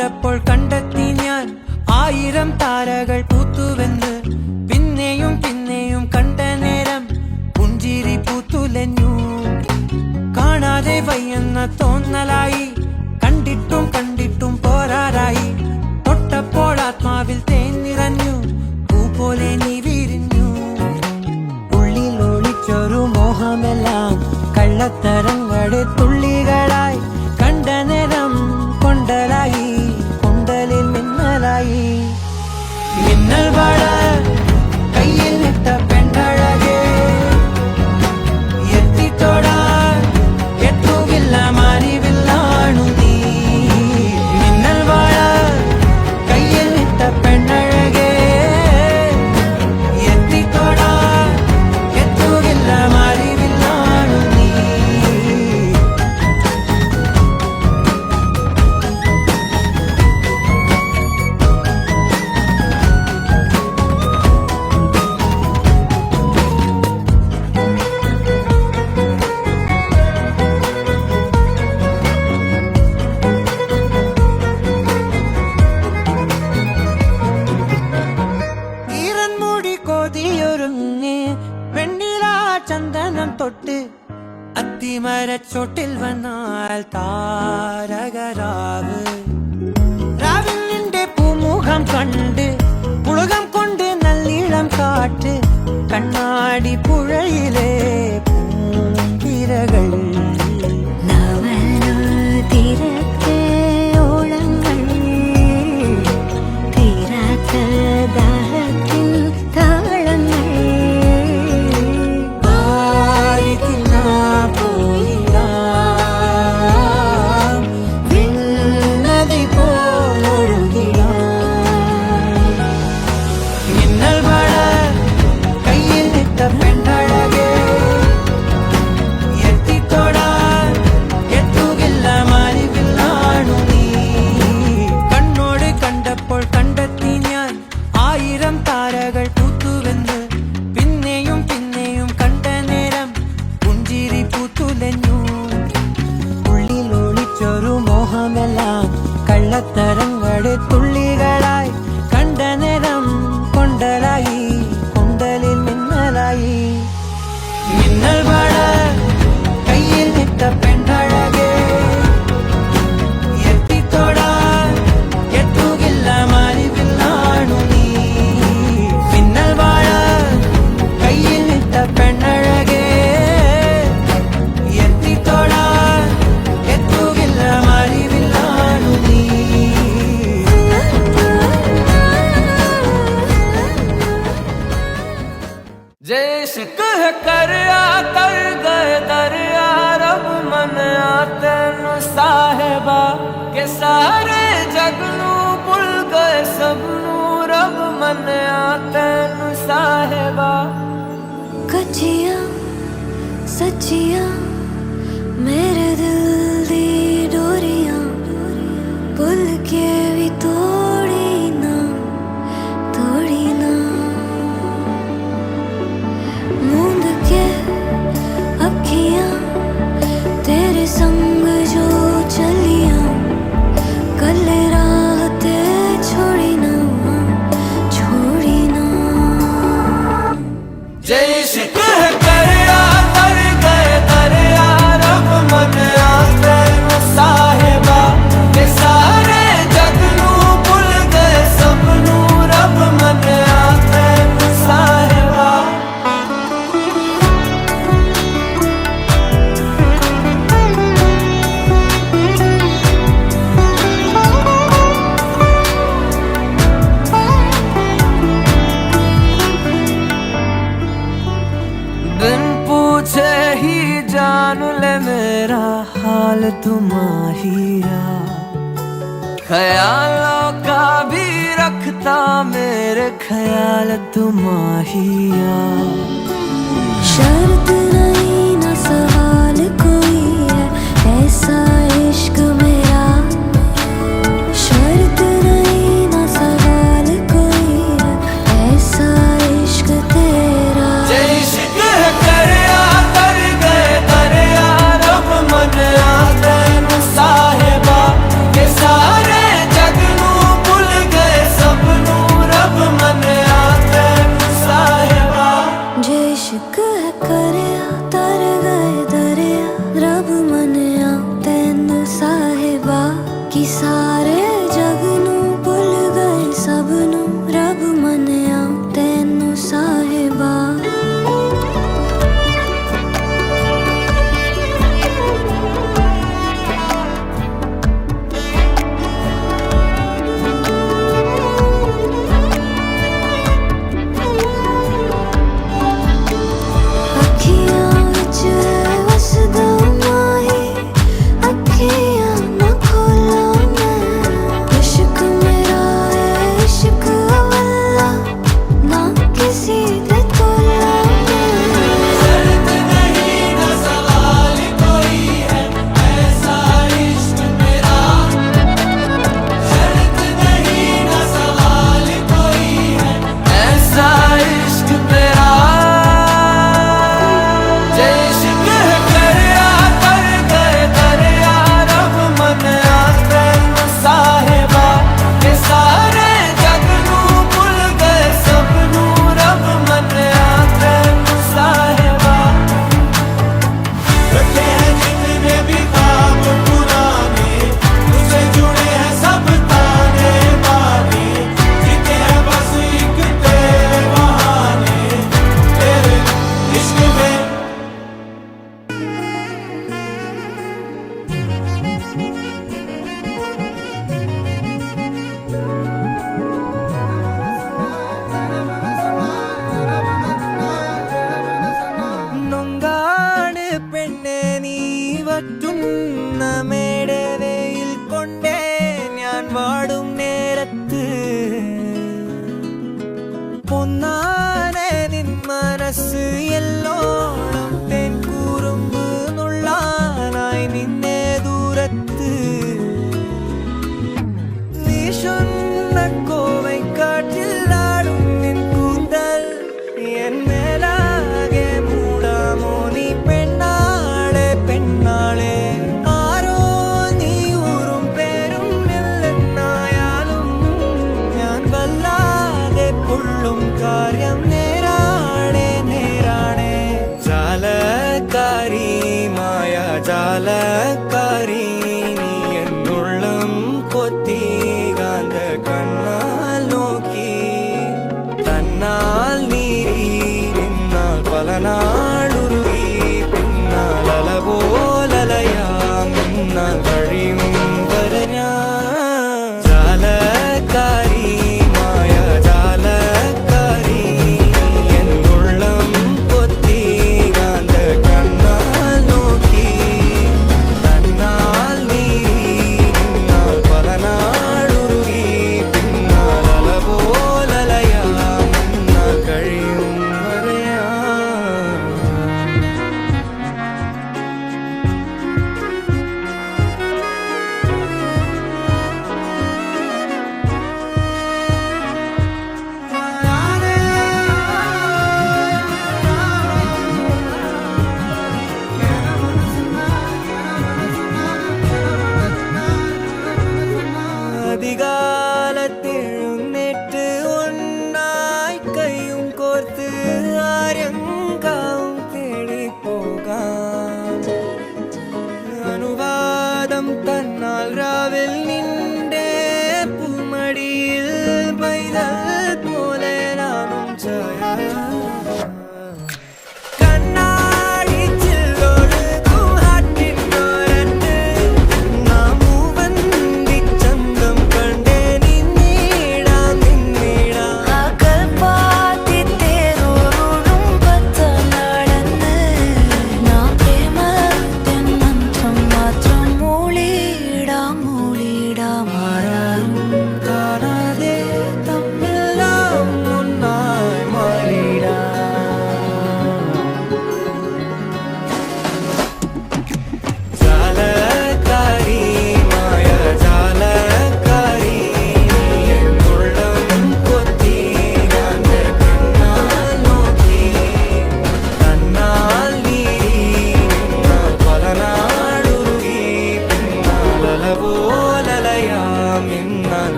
കണ്ടപ്പോൾ കണ്ടെത്തി ഞാൻ 1000 താരകൾ പൂത്തുവെന്ന്. പിന്നെയും പിന്നെയും കണ്ട നേരം പുഞ്ചിരി പൂത്തുലഞ്ഞു. കാണാതെ വയ്യെന്ന തോന്നലായി, കണ്ടിട്ടും കണ്ടിട്ടും പോരാറായി. തൊട്ടപ്പോൾ ആത്മാവിൽ തേൻ നിറഞ്ഞു, പൂ പോലെ നീ വിരിഞ്ഞു. ഉള്ളിൽ ഒളിച്ചൊരു മോഹമെല്ലാം കള്ളത്തരങ്ങളുടെ തുള്ളികളായി. കണ്ട നേരം കൊണ്ടലായി, കൊണ്ടലിൽ മിന്നലായി. മിന്നൽ വള കയ്യിൽ ഇട്ട പെണ്ണഴകേ, എത്തിത്തൊടാൻ എത്തുകില്ല മാറിവില്ലാണു നീ. മിന്നൽ വള കയ്യിൽ ഇട്ട പെണ്ണഴകേ, എത്തിത്തൊടാൻ എത്തുകില്ല മാറിവില്ലാണു നീ. ഈറൻമുടി കൊതിയൊരുങ്ങി വെണ്ണിലാ ചന്ദനം തൊട്ട് അത്തിമരച്ചോട്ടിൽ വന്നാൽ താരകരാവ്. രാവിൽ നിന്റെ പൂമുഖം കണ്ട് പുളകം കൊണ്ട് നല്ലിളം കാറ്റ്. കണ്ണാടി പുഴയിലെ പൂങ്കിരകൾ. തീരത്തെ ഓളങ്ങൾ, തീരാത്ത ദാഹത്തിൻ താളങ്ങൾ. ആരിതിനാ പോയിടാം, വിണ്ണതി പോലൊഴുകിടാം. മിന്നൽ വള കയ്യിൽ ഇട്ട പെണ്ണഴകേ, എത്തിത്തൊടാൻ എത്തുകില്ല മാറിവില്ലാണു നീ. കണ്ണോട് കണ്ടപ്പോൾ കണ്ടെത്തി ഞാൻ 1000 താരകൾ പൂത്തുവെന്ന്. പിന്നെയും പിന്നെയും കണ്ട നേരം പുഞ്ചിരി പൂത്തുലഞ്ഞു. ഉള്ളിൽ ഒളിച്ചൊരു മോഹമെല്ലാം കള്ളത്തരങ്ങളുടെ തുള്ളികളായി. കണ്ട നേരം കൊണ്ടലായി, കൊണ്ടലിൽ മിന്നലായി. മിന്നൽ വള കയ്യിൽ ഇട്ട പെണ്ണഴകേ, എത്തിത്തൊടാൻ എത്തുകില്ല മാറിവില്ലാണു നീ. മിന്നൽ വള കയ്യിൽ ഇട്ട പെണ്ണഴകേ, എത്തിത്തൊടാൻ എത്തുകില്ല മാറിവില്ലാണു നീ. जैसे कह कर गए दरिया रब मन तेनु साहेबा के सारे जगनू भुल गए सबनू रब मन तेनु साहेबा. कच्चियां सच्चियां मेरे दिल दी डोरियां, भुल के भी तोड़ी ना, तोड़ी ना. मूंद के अखियां तेरे संग जो चलियां, कल राह ते छोड़ी ना, छोड़ी ना. जैसे कह कर गए दरिया रब मन तेनु साहेबा के सारे जगनू भुल गए सबनू रब मन तेनु साहेबा. बिन पूछे ही जान ले मेरा हाल तुम्हारा. ख्यालों का भी रखता मेरे ख्याल तुम्हारा. शर्त नहीं ना सवाल कोई है, ऐसा इश्क मेरा. शर्त नहीं ना सवाल कोई है, ऐसा इश्क तेरा. जैसे कह कर गए दरिया रब मन तेनु साहेबा के सारे जग सारे जग नू भुल गए सब नू रब मन्या तैनू साहिबा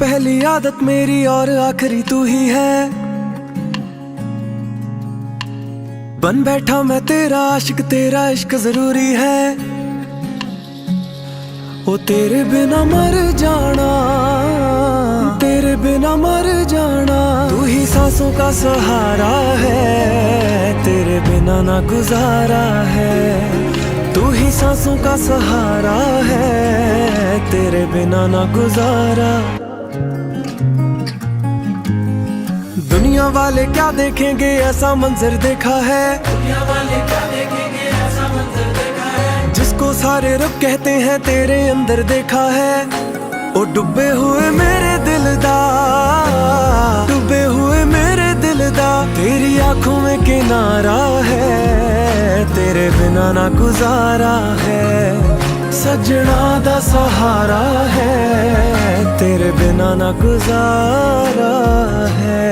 पहली आदत मेरी और आखिरी तू ही है। बन बैठा मैं तेरा आशिक, तेरा इश्क जरूरी है। ओ तेरे बिना मर जाना, तेरे बिना मर जाना। तू ही सांसों का सहारा है, तेरे बिना ना गुजारा है। तू ही सांसों का सहारा है, तेरे बिना ना गुजारा। दुनिया वाले क्या देखेंगे ऐसा मंजर देखा है, दुनिया वाले क्या देखेंगे ऐसा मंजर देखा है। जिसको सारे रब कहते हैं तेरे अंदर देखा है। ओ डूबे हुए मेरे दिल दा, डूबे हुए मेरे दिल दा। तेरी आंखों में किनारा है, तेरे बिना ना गुजारा है। सजना दा सहारा है, तेरे बिना ना गुजारा है।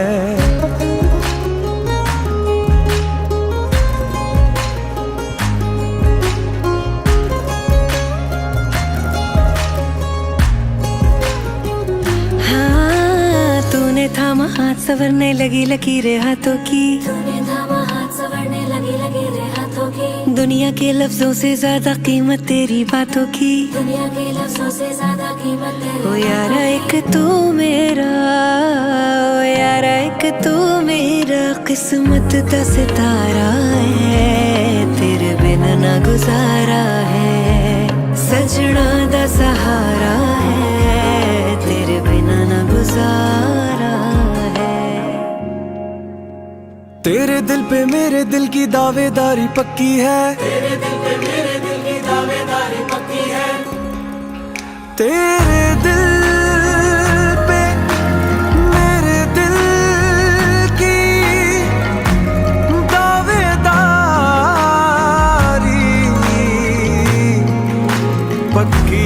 थामा हाथ संवरने लगी लकीरें हाथों की, तूने थामा हाथ संवरने लगी लकीरें हाथों की। दुनिया के लफ्जों से ज्यादा कीमत तेरी बातों की, दुनिया के लफ्जों से ज्यादा कीमत तेरी। ओ यारा एक तू मेरा, ओ यारा एक तू मेरा किस्मत का सितारा है, तेरे बिना ना गुजारा है। सजना दा सहारा है, तेरे बिना ना गुजारा है। तेरे दिल पे मेरे दिल की दावेदारी पक्की है, तेरे दिल पे मेरे दिल की दावेदारी पक्की है। तेरे दिल पे मेरे दिल की दावेदारी पक्की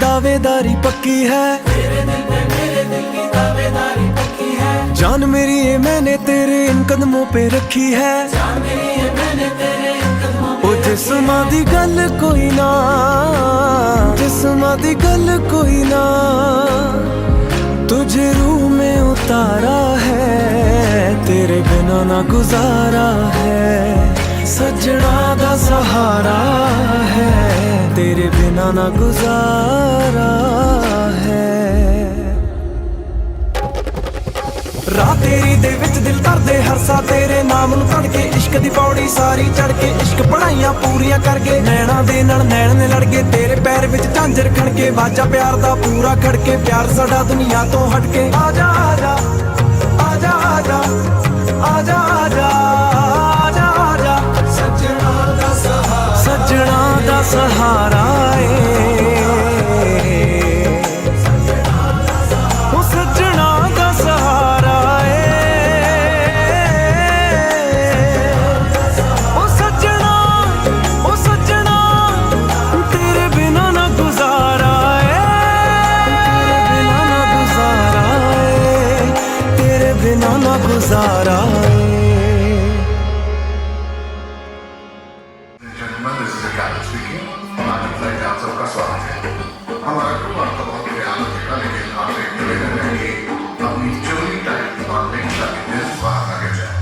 दावेदारी पक्की है, तेरे दिल पे मेरे दिल की दावेदारी पक्की है। जान मेरी ये मैंने तेरे इन कदमों पे रखी है, जान मेरी ये मैंने तेरे इन कदमों पे। ओ जिस्मां दी गल कोई ना, जिस्मां दी गल कोई ना। तुझे रूह में उतारा है, तेरे बिना ना गुजारा है। सजना दा सहारा है, तेरे बिना ना गुजारा है। राह तेरी दे विच दिल करदे हरसा तेरे नाम नूं पढ़ के। इश्क दी पौड़ी सारी चढ़ के, इश्क पढ़ाइयां पूरियां करके। नैना दे नाल नैन ने लड़ गए, तेरे पैर विच झांजर खड़के। वाजा प्यार दा पूरा खड़के, प्यार साडा दुनिया तो हटके। आजा आजा आजा आजा आजा आजा आजा आजा। सजना दा सहारा, सजना दा सहारा गुजारा है। This is a guy speaking. हमारे फ्लाइट आप सबका स्वागत है। हमारा ग्रुप आपका बहुत ही ध्यान रखेगा, लेकिन आपसे निवेदन है कि अपनी चोरी टाइप की बात नहीं ताकि दिल बाहर ना गिर जाए।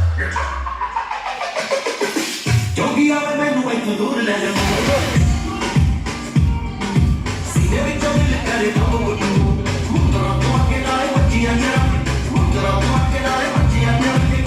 क्योंकि आप मैनू एक दूर ले जाओ, सीने में जो मिल करे तो मुझे मुकरा तो के नारे बच्चियां जरा, मुकरा तो के नारे बच्चियां जरा की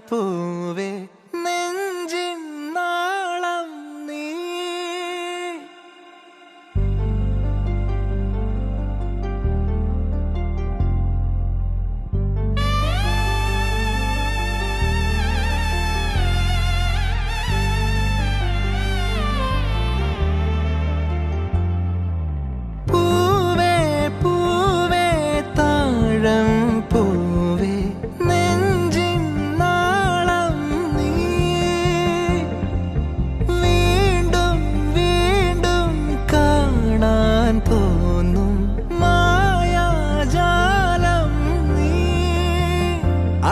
പൂവേ നെഞ്ചിൻ നാളം നീ പൂവേ പൂവേ താഴം പൂവേ നെഞ്ചിൻ നാളം നീ വീണ്ടും വീണ്ടും കാണാൻ തോന്നും മായാജാലം നീ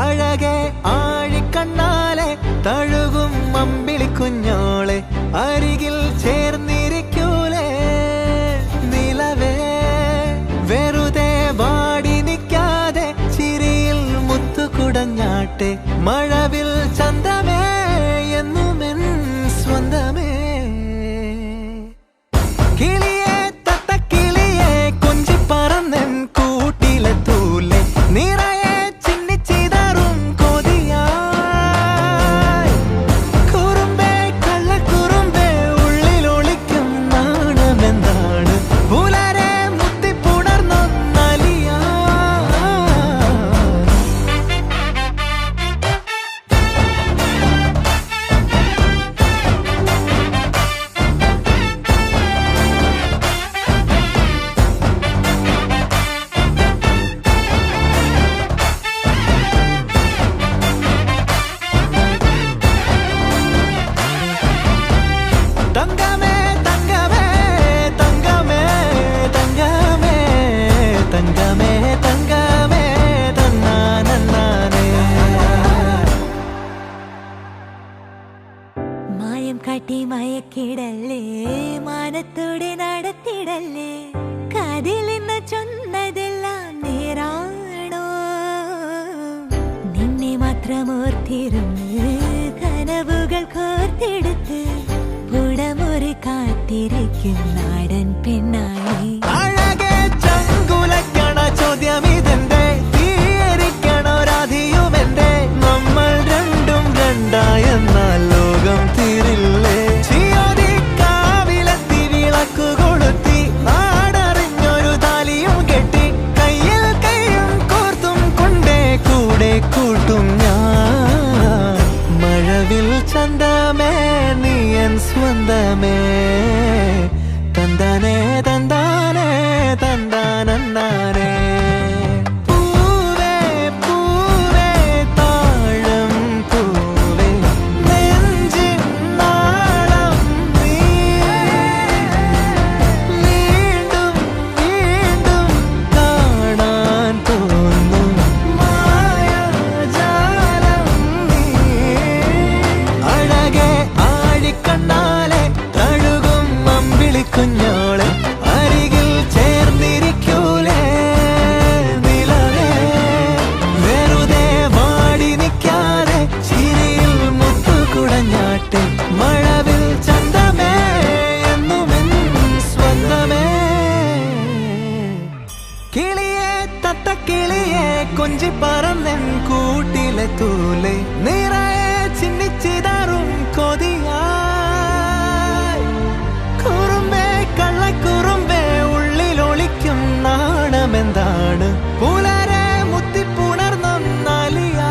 അഴകെ ആഴിക്കണ്ണാലെ തഴുകും അമ്പിളി കുഞ്ഞോളെ അരികിൽ ചേർന്നിരിക്കൂലേ നിലവേ വെറുതെ വാടി നിൽക്കാതെ ചിരിയിൽ മുത്തുകുടഞ്ഞാട്ടെ മഴവിൽ ചന്തമേ എന്നുമെൻ സ്വന്തമേ കിളിയെ തത്തക്കിളിയെ കൊഞ്ചി പറന്നൻ കൂട്ടിലെത്തൂലെ നിറയെ ചിന്നിച്ചിതറും കൊതിയായി കുറുമ്പേ കള്ളക്കുറുമ്പേ ഉള്ളിലൊളിക്കും നാണമെന്താണ് പുലരെ മുത്തിപ്പുണർന്നൊന്നലിയാ തങ്കമേ തങ്കമേ തങ്കമേ തങ്കമേ തങ്കമേ തങ്കമേ തന്നാനേ മായം കാട്ടി മയക്കിടല്ലേ മാനത്തോടെ നടത്തിടല്ലേ കാതിലെന്ന് ചൊന്നതെല്ലാം നേരാണോ നിന്നെ മാത്രം ഓർത്തിരുന്ന് കനവുകൾ കോർത്തെടുത്ത് പുടമുറി കാത്തിരിക്കും നാടൻ പെണ്ണായി അഴകെ ചങ്കുലക്കണ ചോദ്യമിതെന്റെ തീയരിക്കണോ രാധിയുമെന്റെ നമ്മൾ രണ്ടും രണ്ടായെന്നാൽ ലോകം തീരില്ലേ ചിയോതി കാവിലെത്തി വിളക്കു കൊളുത്തി നാടറിഞ്ഞൊരു താലിയും കെട്ടി കയ്യിൽ കൈയും കോർത്തും കൊണ്ടേ കൂടെ കൂട്ടും ഞാൻ മഴവിൽ ചന്തമേ നീയൻ സ്വന്തമേ തന്താനേ തന്താനേ തന്താനേ പൂവേ കുഞ്ഞോളെ അരികിൽ ചേർന്നിരിക്കൂലേ നിലവേ വെറുതെ വാടി നിൽക്കാതെ ചിരിയിൽ മുത്തുകുടഞ്ഞാട്ടെ മഴവിൽ ചന്തമേ എന്നുമെൻ സ്വന്തമേ കിളിയെ തത്തക്കിളിയെ കൊഞ്ചി പറന്നെൻ കൂട്ടിലെ തൂലെ നിറയെ ചിന്നിച്ചിതാറും കൊതിയായി കുറുമ്പേ കള്ളക്കുറുമ്പേ ഉള്ളിലൊളിക്കും നാണമെന്താണ് പുലരെ മുത്തിപ്പുണർന്നാലിയാ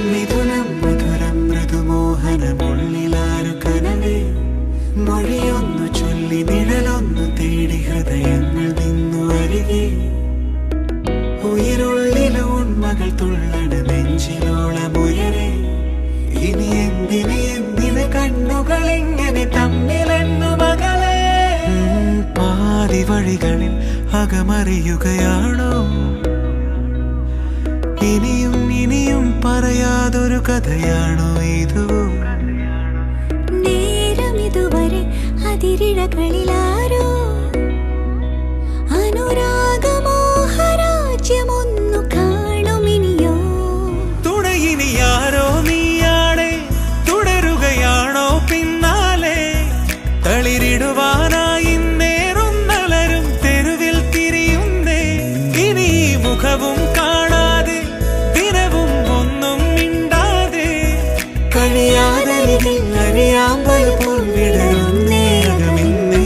മിഥുനം മധുരം മൃദുമോഹനമുള്ളിലാരു കനവേ മൊഴിയൊന്നു ചൊല്ലി നിഴലൊന്നു തേടി ഹൃദയങ്ങൾ നിന്നു അരികെ ഉயிருള്ളിലെ ഉണ്മകൾ തുള്ളണ നെഞ്ചിലോളമുയരെ ഇനി എന്തിന് കണ്ണുകൾ ഇങ്ങനെ തമ്മിലെന്നു മകളെ പാതി വഴികളിൽ അകമറിയുകയാണോ ഇനിയും പറയാതൊരു കഥയാണോ ഇത് നേരം ഇതുവരെ അതിരിഴകളിലാരോ അനുരാഗമോഹരാജ്യമൊന്നു കാണുമിനിയോ തുണയിനിയാരോ നീയാണേ തുടരുകയാണോ പിന്നാലെ തളിരിടുവാനായി നേരുന്നലരും തെരുവിൽ തിരിയുന്നേ ഇനി മുഖവും കാണാതെ ദിനവും ഒന്നും മിണ്ടാതെ കഴിയാതരികിൽ അറിയാമ്പൽ പോൽ വിടരുന്നേ അകമിന്നേ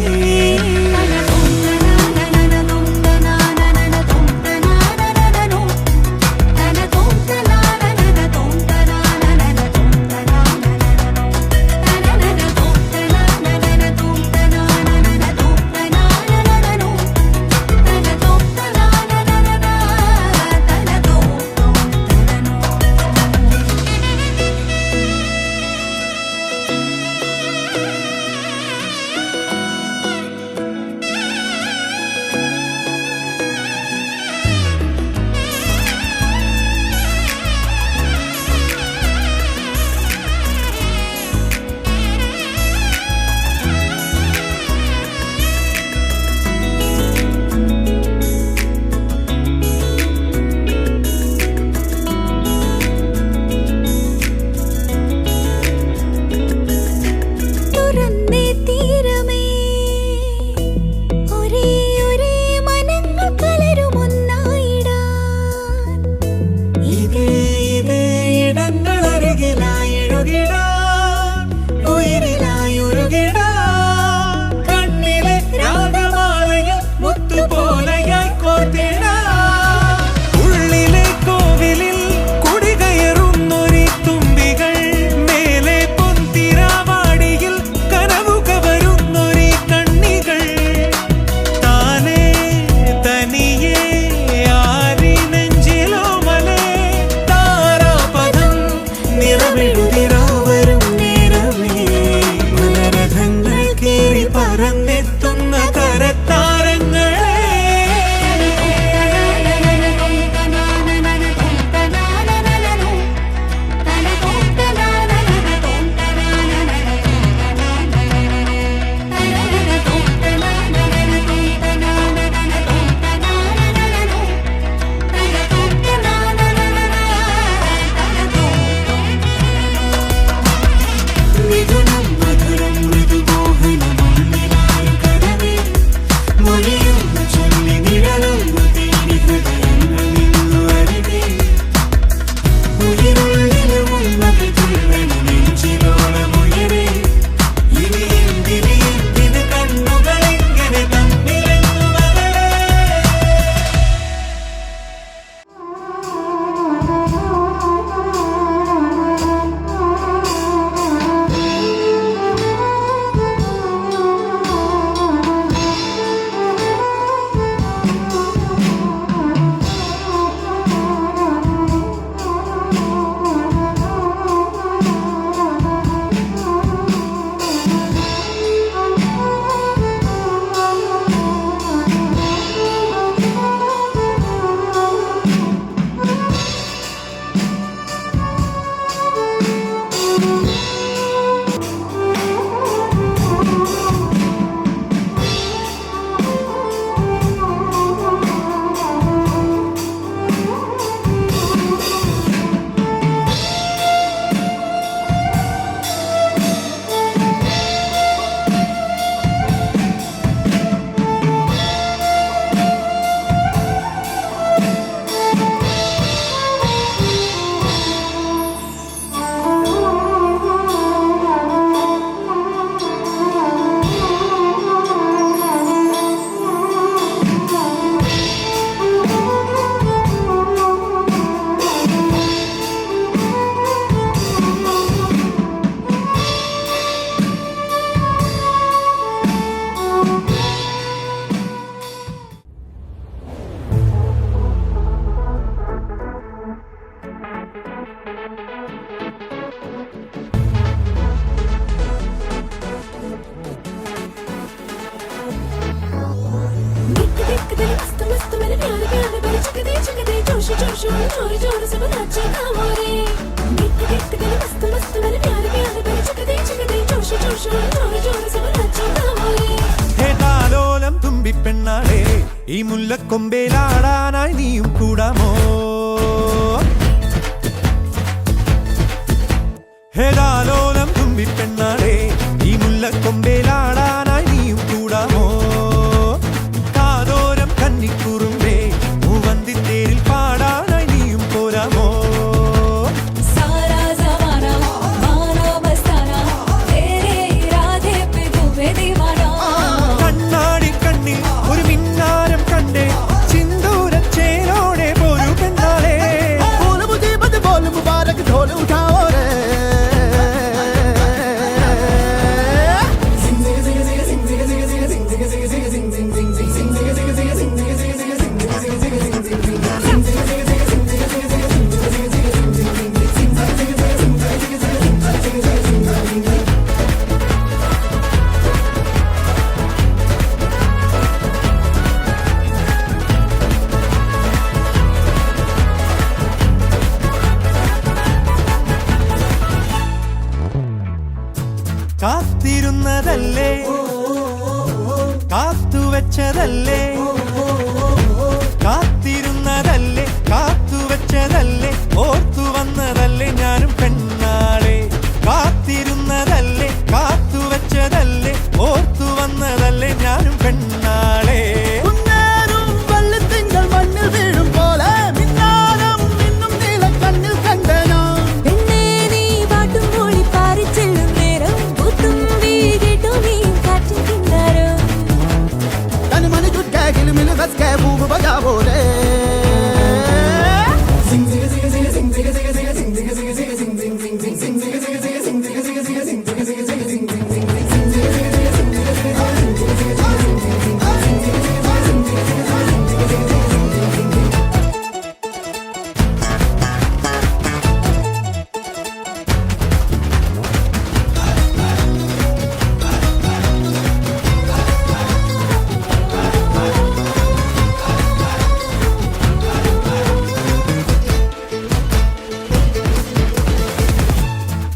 चिकदे चिकदे जोश जोश जोर जोर से नाचे कामोरे गिट गिट गले मस्त मस्त मेरे प्यारे प्यारे मेरे चिकदे चिकदे जोश जोश जोर जोर से नाचे कामोरे ഹേ താലോലം തുമ്പിപ്പെണ്ണാളെ ഈ മുല്ലക്കൊമ്പേലാടാനായി നീയും കൂടാമോ ഹേ താലോലം തുമ്പിപ്പെണ്ണാളെ ഈ മുല്ലക്കൊമ്പേലാടാനായി നീയും കൂടാമോ കാതോരം കന്നിക്കുറുമ്പേ മൂവന്തിത്തേരിൽ പാടാനായി നീയും പോരാമോ सारा ज़माना माना मस्ताना तेरे इरादे पे डूबे दीवाना കണ്ണാടി കണ്ണിൽ ഒരു മിന്നാരം കണ്ടേ സിന്ദൂരച്ചേരോടെ പോരു പെണ്ണാളെ बोल मुझे बद बोल मुबारक ढोल उठाओ रे കാത്തിരുന്നതല്ലേ കാത്തുവെച്ചതല്ലേ കാത്തിരുന്നതല്ലേ കാത്തുവെച്ചതല്ലേ ഓർത്തു വന്നതല്ലേ ഞാനും പെണ്ണാളെ കാത്തിരുന്നതല്ലേ കാത്തുവെച്ചതല്ലേ ഓർത്തു വന്നതല്ലേ ഞാനും പെണ്ണാളെ കുന്നേറും വെള്ളത്തിങ്കൾ മണ്ണിൽ വീഴും പോലെ മിന്നാരം മിന്നും നീല കണ്ണിൽ കണ്ട ഞാൻ പെണ്ണേ നീ പാട്ടും മൂളി പാറി ചെല്ലും നേരം പുത്തും വീടിട്ടു നീ കാറ്റിൻ കിന്നാരം तन मन जुट के गिल मिल हंस के बूब बजाओ रे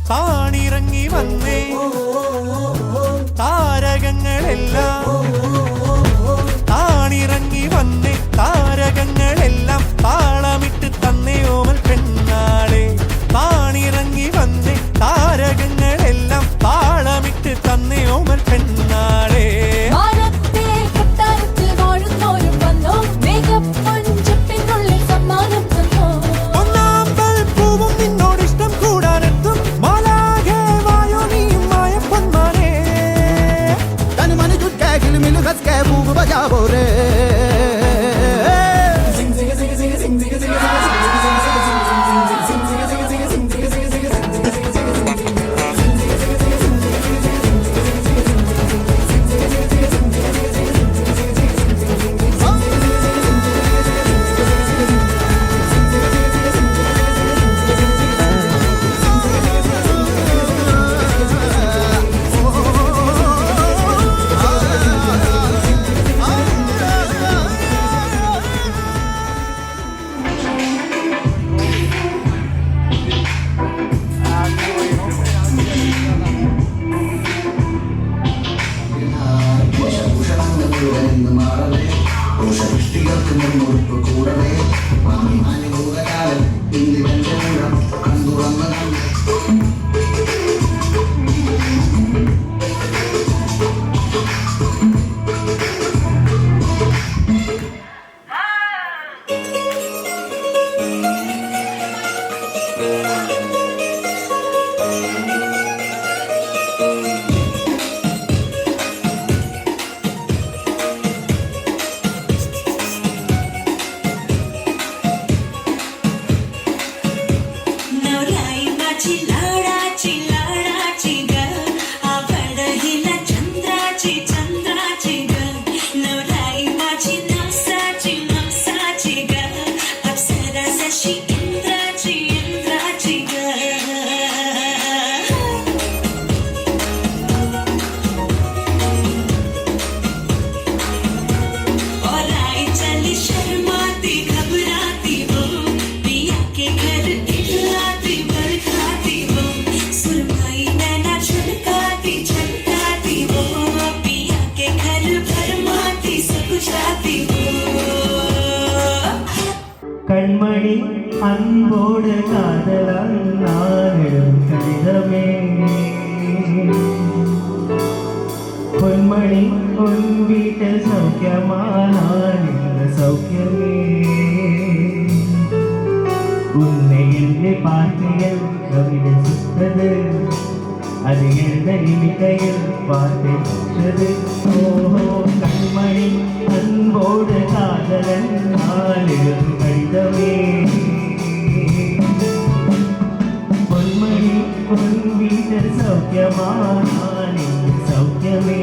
താണിറങ്ങി വന്നേ താരകങ്ങളെല്ലാം താണിറങ്ങി വന്നേ താരകങ്ങളെല്ലാം താളമിട്ട് തന്നേ ഓമൽ പെണ്ണാളെ താണിറങ്ങി വന്നേ താരകങ്ങളെല്ലാം താളമിട്ട് തന്നേ ഓമൽ പെണ്ണാളെ മാനത്തെ കൊട്ടാരത്തിൽ വാഴുന്നോരും വന്നോ മേഘപ്പൊഞ്ചപ്പിനുള്ളിൽ സമ്മാനം തന്നോ ഒന്നാമ്പൽ പൂവും നിന്നോടിഷ്ടം കൂടാനെത്തും മാലാകെ വായോ നീയും മായ പൊന്മാനേ तन मन जुट के गिल मिल हंस के बूब बजाओ रे और आई चली शर्माती घबरा கண்மணி அன்போடு காதலால் நானும் கடிதமே பொன்மணி உன் வீட்டில் சௌக்கியமா நான் இந்த சௌக்கியமே உன்னை எழுதி பார்த்தையில் கவிதை சுத்தது அது எழுத இனிக்கையில் வார்த்தை சுற்றது ஓஹோ கண்மணி அன்போடு காதலன் நாளிலும் கடிதமே பொன்மணி உன் வீட்டில் சௌக்கியமா நான் இங்கு சௌக்கியமே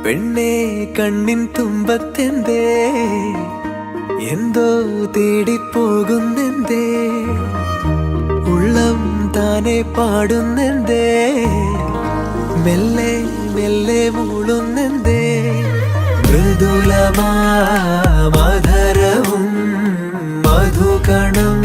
പെണ്ണേ കണ്ണിൻ തുമ്പത്തെന്തേ എന്തോ തേടിപ്പോകുന്നെന്തേ ഉള്ളം താനെ പാടുന്നെന്തേ മെല്ലെ മെല്ലെ മൂളുന്നെന്തേ മൃദുലമാ മധുരവും മധുകണം